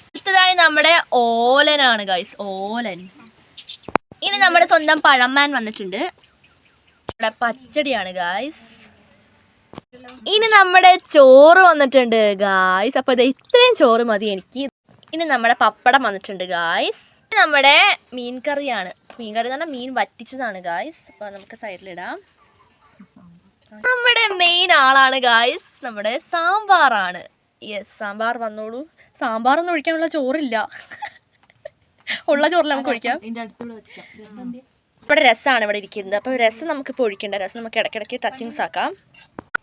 അടുത്തതായി നമ്മുടെ ഓലനാണ് ഗൈസ്, ഓലൻ. ഇനി നമ്മുടെ സ്വന്തം പഴമാൻ വന്നിട്ടുണ്ട്. നമ്മുടെ പച്ചടിയാണ് ഗൈസ്. ഇനി നമ്മുടെ ചോറ് വന്നിട്ടുണ്ട് ഗായ്സ്. അപ്പൊ ഇത് ഇത്രയും ചോറ് മതി എനിക്ക്. ഇനി നമ്മുടെ പപ്പടം വന്നിട്ടുണ്ട് ഗായ്സ്. നമ്മുടെ മീൻ കറിയാണ്. മീൻ കറി എന്ന് പറഞ്ഞാൽ മീൻ വറ്റിച്ചതാണ് ഗായ്സ്. അപ്പൊ നമുക്ക് സൈഡിലിടാം. നമ്മുടെ മെയിൻ ആളാണ് ഗായ്സ്, നമ്മുടെ സാമ്പാറാണ്. യെസ്, സാമ്പാർ വന്നോളൂ. സാമ്പാറൊന്നും ഒഴിക്കാനുള്ള ചോറില്ല, ഉള്ള ചോറിൽ നമുക്ക് ഒഴിക്കാം. ഇവിടെ രസമാണ് ഇവിടെ ഇരിക്കുന്നത്. അപ്പോൾ രസം നമുക്കിപ്പോൾ ഒഴിക്കേണ്ട. രസം നമുക്ക് ഇടയ്ക്കിടയ്ക്ക് ടച്ചിങ്സ് ആക്കാം.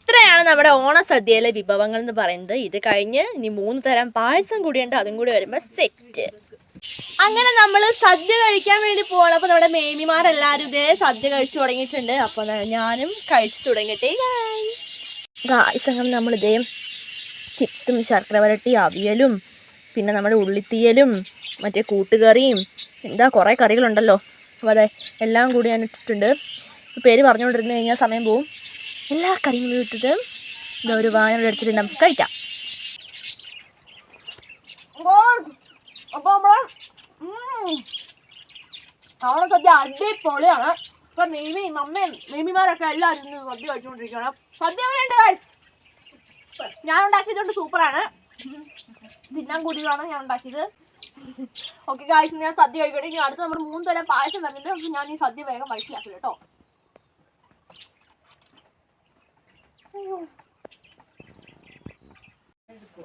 ഇത്രയാണ് നമ്മുടെ ഓണസദ്യയിലെ വിഭവങ്ങൾ എന്ന് പറയുന്നത്. ഇത് കഴിഞ്ഞ് ഇനി 3 തരം പായസം കൂടിയുണ്ട്, അതും കൂടി വരുമ്പോൾ സെറ്റ്. അങ്ങനെ നമ്മൾ സദ്യ കഴിക്കാൻ വേണ്ടി പോകണം. അപ്പോൾ നമ്മുടെ മേമിമാരെല്ലാവരും ഇതേ സദ്യ കഴിച്ചു തുടങ്ങിയിട്ടുണ്ട്. അപ്പോൾ ഞാനും കഴിച്ചു തുടങ്ങട്ടെ ഗായ്സ്. അങ്ങനെ നമ്മളിതേ ചിപ്സും ശർക്കര വരട്ടി അവിയലും പിന്നെ നമ്മുടെ ഉള്ളിത്തീയലും മറ്റേ കൂട്ടുകറിയും എന്താ കുറേ കറികളുണ്ടല്ലോ. അപ്പോൾ അതെ എല്ലാം കൂടി ഞാൻ ഇട്ടിട്ടുണ്ട്. പേര് പറഞ്ഞുകൊണ്ടിരുന്ന് കഴിഞ്ഞാൽ സമയം പോവും. എല്ലാ കറികളും ഇട്ടിട്ട് ഇതാ ഒരു വാഴ എടുത്തിട്ട് നമുക്ക് കഴിക്കാം. അപ്പോൾ നമ്മൾ ഓണസദ്യ അടിപൊളിയാണ്. ഇപ്പം മേമിയും അമ്മയും മേമിമാരൊക്കെ എല്ലാവരും സദ്യ കഴിച്ചുകൊണ്ടിരിക്കുകയാണ്. സദ്യ എങ്ങനെയുണ്ട് ഗൈസ്? ഞാൻ ഉണ്ടാക്കിയതുകൊണ്ട് സൂപ്പറാണ്. തിന്നാൻ കൂടിയതാണ് ഞാൻ ഉണ്ടാക്കിയത്. ഓക്കെ ഗൈസ്, ഞാൻ സദ്യ കഴിക്കട്ടെ. ഇനി അടുത്ത് നമ്മൾ 3 തരം പായസം വരുന്നുണ്ട്. അപ്പോൾ ഞാൻ ഈ സദ്യ വേഗം മനസ്സിലാക്കി കേട്ടോ.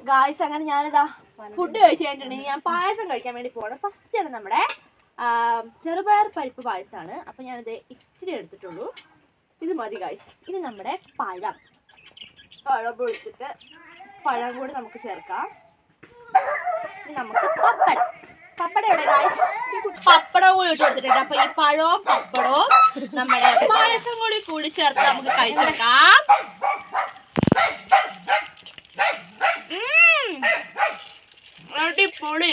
ഗായ്സ് അങ്ങനെ ഞാനിതാ ഫുഡ് കഴിച്ച് കഴിഞ്ഞിട്ടുണ്ടെങ്കിൽ ഞാൻ പായസം കഴിക്കാൻ വേണ്ടി പോകണം. ഫസ്റ്റ് ആണ് നമ്മുടെ ചെറുപയർ പരിപ്പ് പായസമാണ്. അപ്പം ഞാനിത് ഇച്ചിരി എടുത്തിട്ടുള്ളൂ, ഇത് മതി ഗായ്സ്. ഇനി നമ്മുടെ പഴം പൊടിച്ചിട്ട് പഴം കൂടി നമുക്ക് ചേർക്കാം. ഇനി നമുക്ക് പപ്പടം ഇവിടെ ഗായ്സ്, പപ്പടം കൂടി ഇട്ട് കൊടുത്തിട്ടുണ്ട്. അപ്പൊ ഈ പഴവും പപ്പടവും നമ്മുടെ പായസം കൂടി ചേർത്ത് നമുക്ക് കഴിച്ചെടുക്കാം. അടിപൊളി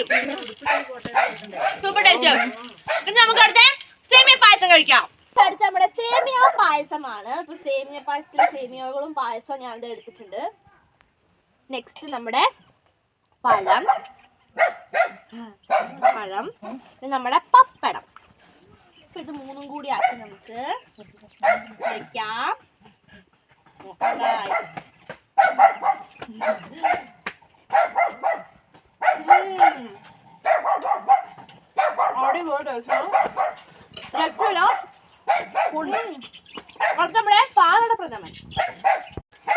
സൂപ്പർ ടേസ്റ്റ്. ഇനി നമുക്ക് അടുത്ത സേമിയ പായസം കഴിക്കാം. അടുത്ത നമ്മുടെ സേമിയ പായസമാണ്. അപ്പൊ സേമിയ പായസത്തിൽ സേമിയകളും പായസവും ഞാനിത് എടുത്തിട്ടുണ്ട്. നെക്സ്റ്റ് നമ്മുടെ പഴം നമ്മുടെ പപ്പടം. അപ്പൊ ഇത് 3ഉം കൂടി ആക്കി നമുക്ക് കഴിക്കാം. നമ്മുടെ പാലട പ്രഥമൻ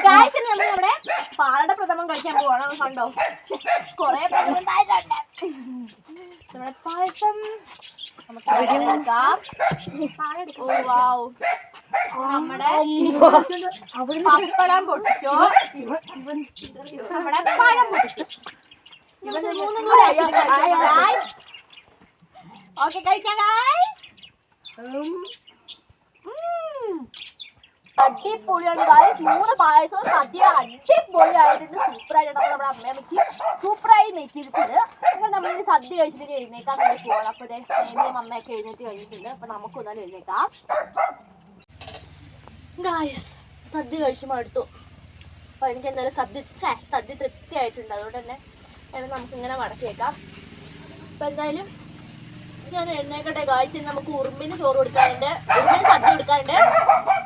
ഗായ്സ്. നമ്മുടെ പാലട പ്രഥമൻ കഴിക്കാൻ പോവാണ്. കണ്ടോ കൊറേ നമ്മുടെ പായസം നമുക്ക് എടുക്കാം. നമ്മുടെ പപ്പടം പൊട്ടിച്ചോ, നമ്മുടെ പഴം പൊട്ടിച്ചോ. മൂന്നും കൂടെ ഓക്കെ കഴിക്കാം ഗായ്സ്. അടിപൊളിയാണ് ഗായ്സ്. 3 പായസവും സദ്യ അടിപൊളിയായിട്ടുണ്ട്. സൂപ്പറായിട്ടുണ്ട്. നമ്മുടെ അമ്മയമ്മയ്ക്ക് സൂപ്പറായി മേക്ക് ചെയ്തിട്ടുണ്ട്. അപ്പോൾ നമ്മളിത് സദ്യ കഴിച്ചിട്ട് എഴുന്നേക്കാൻ വേണ്ടി പോകണം. അപ്പോൾ ഇതേ മേമിയും അമ്മയൊക്കെ എഴുന്നേറ്റ് കഴിഞ്ഞിട്ടുണ്ട്. അപ്പോൾ നമുക്കൊന്നാലും എഴുന്നേക്കാം ഗായ്സ്. സദ്യ കഴിച്ച് മടുത്തു. അപ്പോൾ എനിക്ക് എന്തായാലും സദ്യ തൃപ്തിയായിട്ടുണ്ട്. അതുകൊണ്ട് തന്നെ നമുക്കിങ്ങനെ മടക്കിയേക്കാം. അപ്പോൾ എന്തായാലും ഞാൻ എഴുന്നേക്കട്ടെ ഗായ്സ്. നമുക്ക് ഉറുമ്പിന് ചോറ് കൊടുക്കാറുണ്ട്, ഉറുമ്പിന് സദ്യ കൊടുക്കാറുണ്ട്,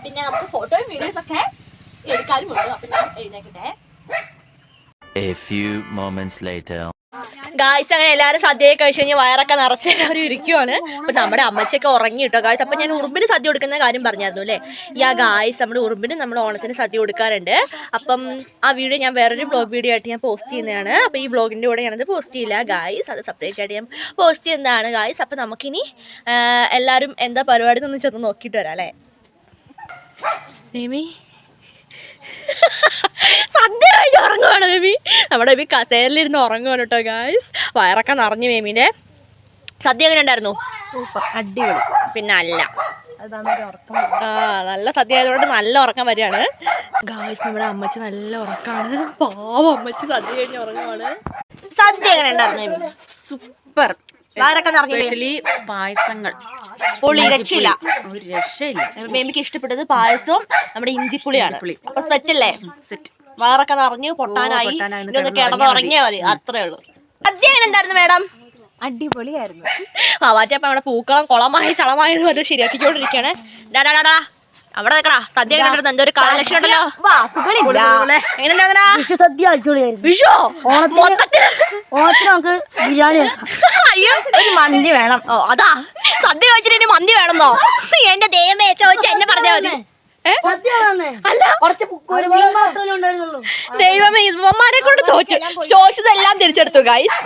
പിന്നെ നമുക്ക് ഫോട്ടോയും വീഡിയോസൊക്കെ എടുക്കാനും ഉണ്ട്. അപ്പം ഞാൻ എഴുന്നേക്കട്ടെ. A few moments later. Guys അങ്ങനെ എല്ലാവരും സദ്യയൊക്കെ കഴിച്ച് കഴിഞ്ഞാൽ വയറൊക്കെ നിറച്ച് എല്ലാവരും ഇരിക്കുവാണ്. അപ്പൊ നമ്മുടെ അമ്മച്ചൊക്കെ ഉറങ്ങി കേട്ടോ ഗായ്സ്. അപ്പൊ ഞാൻ ഉറുമ്പിന് സദ്യ കൊടുക്കുന്ന കാര്യം പറഞ്ഞായിരുന്നു അല്ലേ? ഗായ്സ് നമ്മുടെ ഉറുമ്പിന് നമ്മൾ ഓണത്തിന് സദ്യ കൊടുക്കാറുണ്ട്. അപ്പം ആ വീഡിയോ ഞാൻ വേറൊരു വ്ളോഗ് വീഡിയോ ആയിട്ട് ഞാൻ പോസ്റ്റ് ചെയ്യുന്നതാണ്. അപ്പോൾ ഈ വ്ളോഗിൻ്റെ കൂടെ ഞാനത് പോസ്റ്റ് ചെയ്യില്ല ഗായ്സ്, അത് സെപ്പറേറ്റ് ആയിട്ട് ഞാൻ പോസ്റ്റ് ചെയ്യുന്നതാണ് ഗായ്സ്. അപ്പം നമുക്കിനി എല്ലാവരും എന്താ പരിപാടി എന്നൊന്ന് ചെന്ന് നോക്കിയിട്ട് വരാം അല്ലേ? ബേബി സദ്യ കഴിഞ്ഞ് ഉറങ്ങുവാണ് ബേബി. നമ്മുടെ ബേബി കസേരയിലിരുന്ന് ഉറങ്ങുവാണ് കേട്ടോ ഗായ്സ്. വയറൊക്കെ നിറഞ്ഞു ബേബിൻ്റെ. സദ്യ എങ്ങനെ ഉണ്ടായിരുന്നു? സൂപ്പർ, അടിപൊളി. പിന്നെ അല്ല, നല്ല സദ്യ ആയതുകൊണ്ട് നല്ല ഉറക്കം വരികയാണ് ഗായ്സ്. നമ്മുടെ അമ്മച്ചി നല്ല ഉറക്കാണ്, പാവം അമ്മച്ചി സദ്യ കഴിഞ്ഞ് ഉറങ്ങുവാണ്. സദ്യ എങ്ങനെ ഉണ്ടായിരുന്നു? സൂപ്പർ. വയറൊക്കെ നിറഞ്ഞു. പായസങ്ങൾ പൊളി, രക്ഷയില്ല, ഒരു രക്ഷയില്ല. ബേബിക്ക് ഇഷ്ടപ്പെട്ടത് പായസവും നമ്മുടെ ഇഞ്ചിപ്പുളിയാണ്. അപ്പൊ സെറ്റ് അല്ലേ? സെറ്റ്. വയറൊക്കെ നിറഞ്ഞു, പൊട്ടാനായി, ഇതൊന്ന് കിടന്ന് ഉറങ്ങിയാ മതി, അത്രേ ഉള്ളൂ. സദ്യ എങ്ങനെ ഉണ്ടായിരുന്നു മേഡം? അടിപൊളിയായിരുന്നു. മാറ്റിയപ്പോ നമ്മുടെ പൂക്കളം കുളമായി ചളമായെന്ന് പറഞ്ഞ് ശരിയാക്കിക്കൊണ്ടിരിക്കുകയാണ്. ഡാ അവിടെ നിൽക്കടാ. സദ്യ കണ്ടിരുന്നു എന്തോ ഒരു കളലക്ഷണം ഉണ്ടല്ലോ. എങ്ങനെയുണ്ടായിരുന്നാ വിഷു സദ്യ അടിപൊളിയായിരുന്നു. വിഷു ഓണത്തിന് നമുക്ക് ബിരിയാണി, അയ്യോ ഒരു മന്തി വേണം. ഓ അതാ സദ്യ കഴിച്ചിട്ട് ഇനി മന്തി വേണമെന്നോ? എന്റെ ദൈവമേ, ചോദിച്ച എന്നെ പറഞ്ഞാൽ മതി. അല്ല ദൈവമേ, ഇവന്മാരെ കൊണ്ട് ചോദിച്ചതെല്ലാം തിരിച്ചെടുത്തു ഗായ്സ്.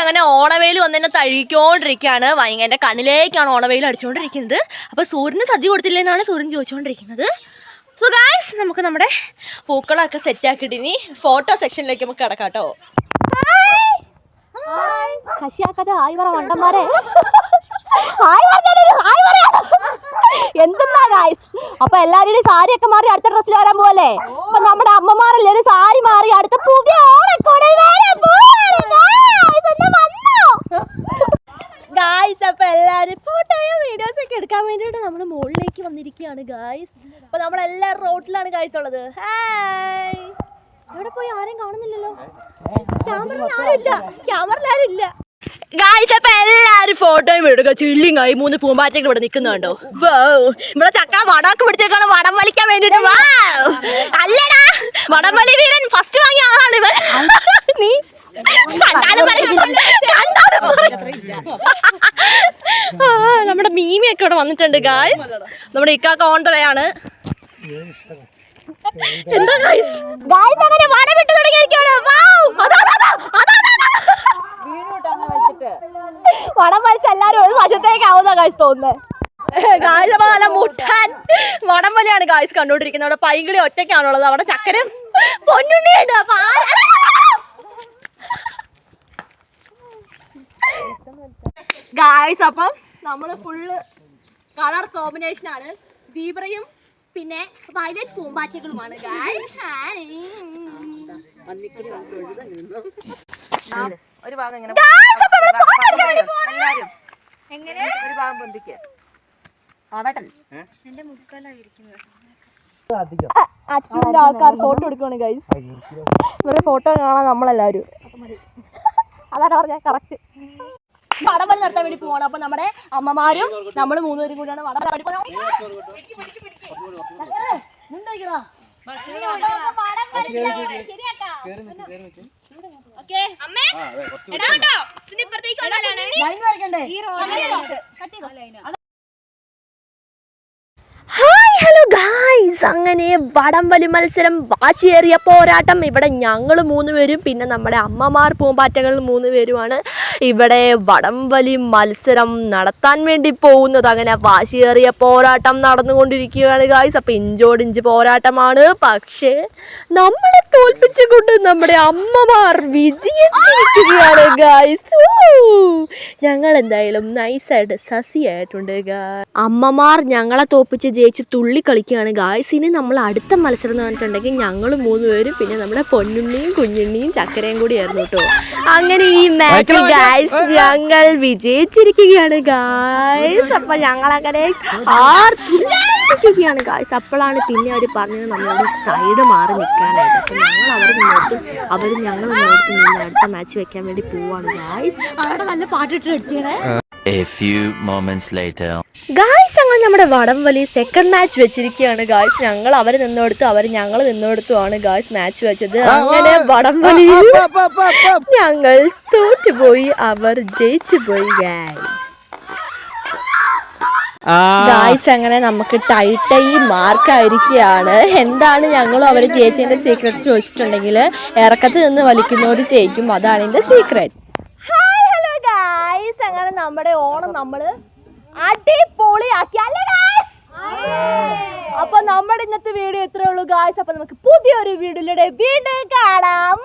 അങ്ങനെ ഓണവേല് വന്നെ തഴുകിക്കൊണ്ടിരിക്കുകയാണ്. എന്റെ കണ്ണിലേക്കാണ് ഓണവേല് അടിച്ചുകൊണ്ടിരിക്കുന്നത്. അപ്പൊ സൂര്യന് സദ്യ കൊടുത്തില്ലെന്നാണ് സൂര്യൻ ചോദിച്ചുകൊണ്ടിരിക്കുന്നത്. സോ ഗായ്സ്, നമുക്ക് നമ്മുടെ പൂക്കളൊക്കെ സെറ്റ് ആക്കിയിട്ട് ഇനി ഫോട്ടോ സെക്ഷനിലേക്ക് നമുക്ക് കിടക്കാം കേട്ടോ. എന്തെന്നാ ഗായ്സ്, അപ്പൊ എല്ലാവരും സാരിയൊക്കെ മാറി അടുത്ത ഡ്രസ്സിൽ വരാൻ പോലെ. അപ്പൊ നമ്മുടെ അമ്മമാരെല്ലാരും സാരി മാറി അടുത്ത പുതിയ ഓണക്കോടിൽ വരാൻ പോവാണ് ഗായ്സ്. അപ്പൊ എല്ലാരും ഫോട്ടോയോ വീഡിയോസ് ഒക്കെ എടുക്കാൻ വേണ്ടിയിട്ട് നമ്മൾ മുകളിലേക്ക് വന്നിരിക്കുകയാണ് ഗായ്സ്. അപ്പൊ നമ്മളെല്ലാരും റോഡിലാണ് ഗായ്സ് ഉള്ളത്. ഹായ്, എവിടെ പോയി? ആരെയും കാണുന്നില്ലല്ലോ. ക്യാമറയിൽ ആരും ഇല്ല ഗായ്സ്. അപ്പൊ എല്ലാരും ഫോട്ടോയും എടുക്കുക. ചില്ലിങ് ആയി 3 പൂമ്പാറ്റകൾ ഇവിടെ നിൽക്കുന്നുണ്ടോ? ഇവിടെ ചക്ക വടമൊക്കെ പിടിച്ചേക്കാണ് വടം വലിക്കാൻ വേണ്ടിട്ട്. അല്ലടാ, വടംവലി വീരൻ ഫസ്റ്റ് വാങ്ങിയ ആളാണ് ഇവൻ. നീ നമ്മുടെ മീമിയൊക്കെ ഇവിടെ വന്നിട്ടുണ്ട് ഗായ്സ്. നമ്മുടെ ഇക്കാക്ക ഓൺ ദ വേ ആണ്. എന്താ ഗായ്സ്, അങ്ങനെ വട വിട്ട് തുടങ്ങിയിരിക്കുകയാണ്. വടം വലിച്ച് എല്ലാരും ഒരു വശത്തേക്കാവുന്ന ഗായ്സ് തോന്നുന്നത്. ഗായ്സ് അപ്പൊ നല്ല മുട്ടാൻ വടം വലിയാണ് ഗായ്സ് കണ്ടോണ്ടിരിക്കുന്നത്. അവിടെ പൈങ്കിളി ഒറ്റയ്ക്കാണുള്ളത്, അവിടെ ചക്കരും പൊന്നുണ്ണിയുണ്ട്. അപ്പൊ ഗായ്സ് അപ്പം നമ്മള് ഫുള്ള് കളർ കോമ്പിനേഷൻ ആണ്. സീബ്രയും പിന്നെ വയലറ്റ് പൂമ്പാറ്റകളുമാണ് ഗായ്സ്. ഒരു ഭാഗം ഇങ്ങനെ എങ്ങനെ ഒരു ഭാഗം പൊന്തിക്ക്. അച്ഛൻ്റെ ആൾക്കാർ ഫോട്ടോ എടുക്കുവാണ് ഗൈസ്. ഇവരുടെ ഫോട്ടോ കാണാൻ നമ്മളെല്ലാവരും. അതാണ് പറഞ്ഞ കറക്റ്റ്. വടംവലി നടത്താൻ വേണ്ടി പോവാണ്. അപ്പൊ നമ്മുടെ അമ്മമാരും നമ്മൾ 3 പേരും കൂടിയാണ് വടംവലി ഹലോ ഗായ്സ്, അങ്ങനെ വടംവലി മത്സരം, വാശിയേറിയ പോരാട്ടം. ഇവിടെ ഞങ്ങൾ 3 പേരും പിന്നെ നമ്മുടെ അമ്മമാർ പൂമ്പാറ്റകൾ 3 പേരുമാണ് ഇവിടെ വടംവലി മത്സരം നടത്താൻ വേണ്ടി പോകുന്നത്. അങ്ങനെ വാശിയേറിയ പോരാട്ടം നടന്നുകൊണ്ടിരിക്കുകയാണ് ഗായ്സ്. അപ്പോൾ ഇഞ്ചോടിഞ്ച് പോരാട്ടമാണ്. പക്ഷേ നമ്മളെ തോൽപ്പിച്ചുകൊണ്ട് നമ്മുടെ അമ്മമാർ വിജയിച്ചിരിക്കുകയാണ് ഗായ്സ്. ഞങ്ങൾ എന്തായാലും നൈസായിട്ട് സസിയായിട്ടുണ്ട് ഗായ്സ്. അമ്മമാർ ഞങ്ങളെ തോൽപ്പിച്ച് ജയിച്ച് തുള്ളി കളിക്കുകയാണ് ഗായ്സ്. ഇനി നമ്മൾ അടുത്ത മത്സരം എന്ന് പറഞ്ഞിട്ടുണ്ടെങ്കിൽ ഞങ്ങൾ 3 പേരും പിന്നെ നമ്മുടെ പൊന്നുണ്ണിയും കുഞ്ഞുണ്ണിയും ചക്കരയും കൂടിയായിരുന്നു കേട്ടോ. അങ്ങനെ ഈ മാച്ചിൽ ഗായ്സ് ഞങ്ങൾ വിജയിച്ചിരിക്കുകയാണ് ഗായ്സ്. അപ്പൊ ഞങ്ങളങ്ങനെ രസിക്കുകയാണ് ഗായ്സ്. അപ്പോഴാണ് പിന്നെ അവർ പറഞ്ഞത് നമ്മളോട് സൈഡ് മാറി നിൽക്കാനായിട്ട്. അപ്പം ഞങ്ങൾ അവർ ഞങ്ങൾ നോക്കി നിന്ന് അടുത്ത മാച്ച് വെക്കാൻ വേണ്ടി പോവാണ് ഗായ്സ്. അവിടെ നല്ല പാട്ടിട്ട് എടുത്തിയാണ്. A few moments later. Guys അങ്ങനെ നമ്മുടെ വടംവലി സെക്കൻഡ് മാച്ച് വെച്ചിരിക്കുകയാണ് ഗായ്സ്. ഞങ്ങൾ അവർ നിന്നെടുത്തു, അവർ ഞങ്ങൾ നിന്നെടുത്തുമാണ് ഗായ്സ് മാച്ച് വെച്ചത്. അങ്ങനെ വടംവലിയിൽ ഞങ്ങൾ തോറ്റുപോയി, അവർ ജയിച്ചു പോയി ഗായ്സ്. ഗായ്സ് അങ്ങനെ നമുക്ക് ടൈറ്റായി മാർക്കായിരിക്കുകയാണ്. എന്താണ് ഞങ്ങളും അവർ ജയിച്ചതിന്റെ സീക്രട്ട് ചോദിച്ചിട്ടുണ്ടെങ്കിൽ ഇറക്കത്തിൽ നിന്ന് വലിക്കുന്നവർ ജയിക്കും, അതാണ് എൻ്റെ സീക്രട്ട്. ഹലോ ഗായ്സ്, അങ്ങനെ നമ്മുടെ ഓണം നമ്മള് അടിപൊളിയാക്കി അല്ലേ ഗായ്സ്? അപ്പൊ നമ്മുടെ ഇന്നത്തെ വീഡിയോ ഇത്രേ ഉള്ളൂ ഗായ്സ്. അപ്പൊ നമുക്ക് പുതിയൊരു വീഡിയോയിലൂടെ വീണ്ടും കാണാം.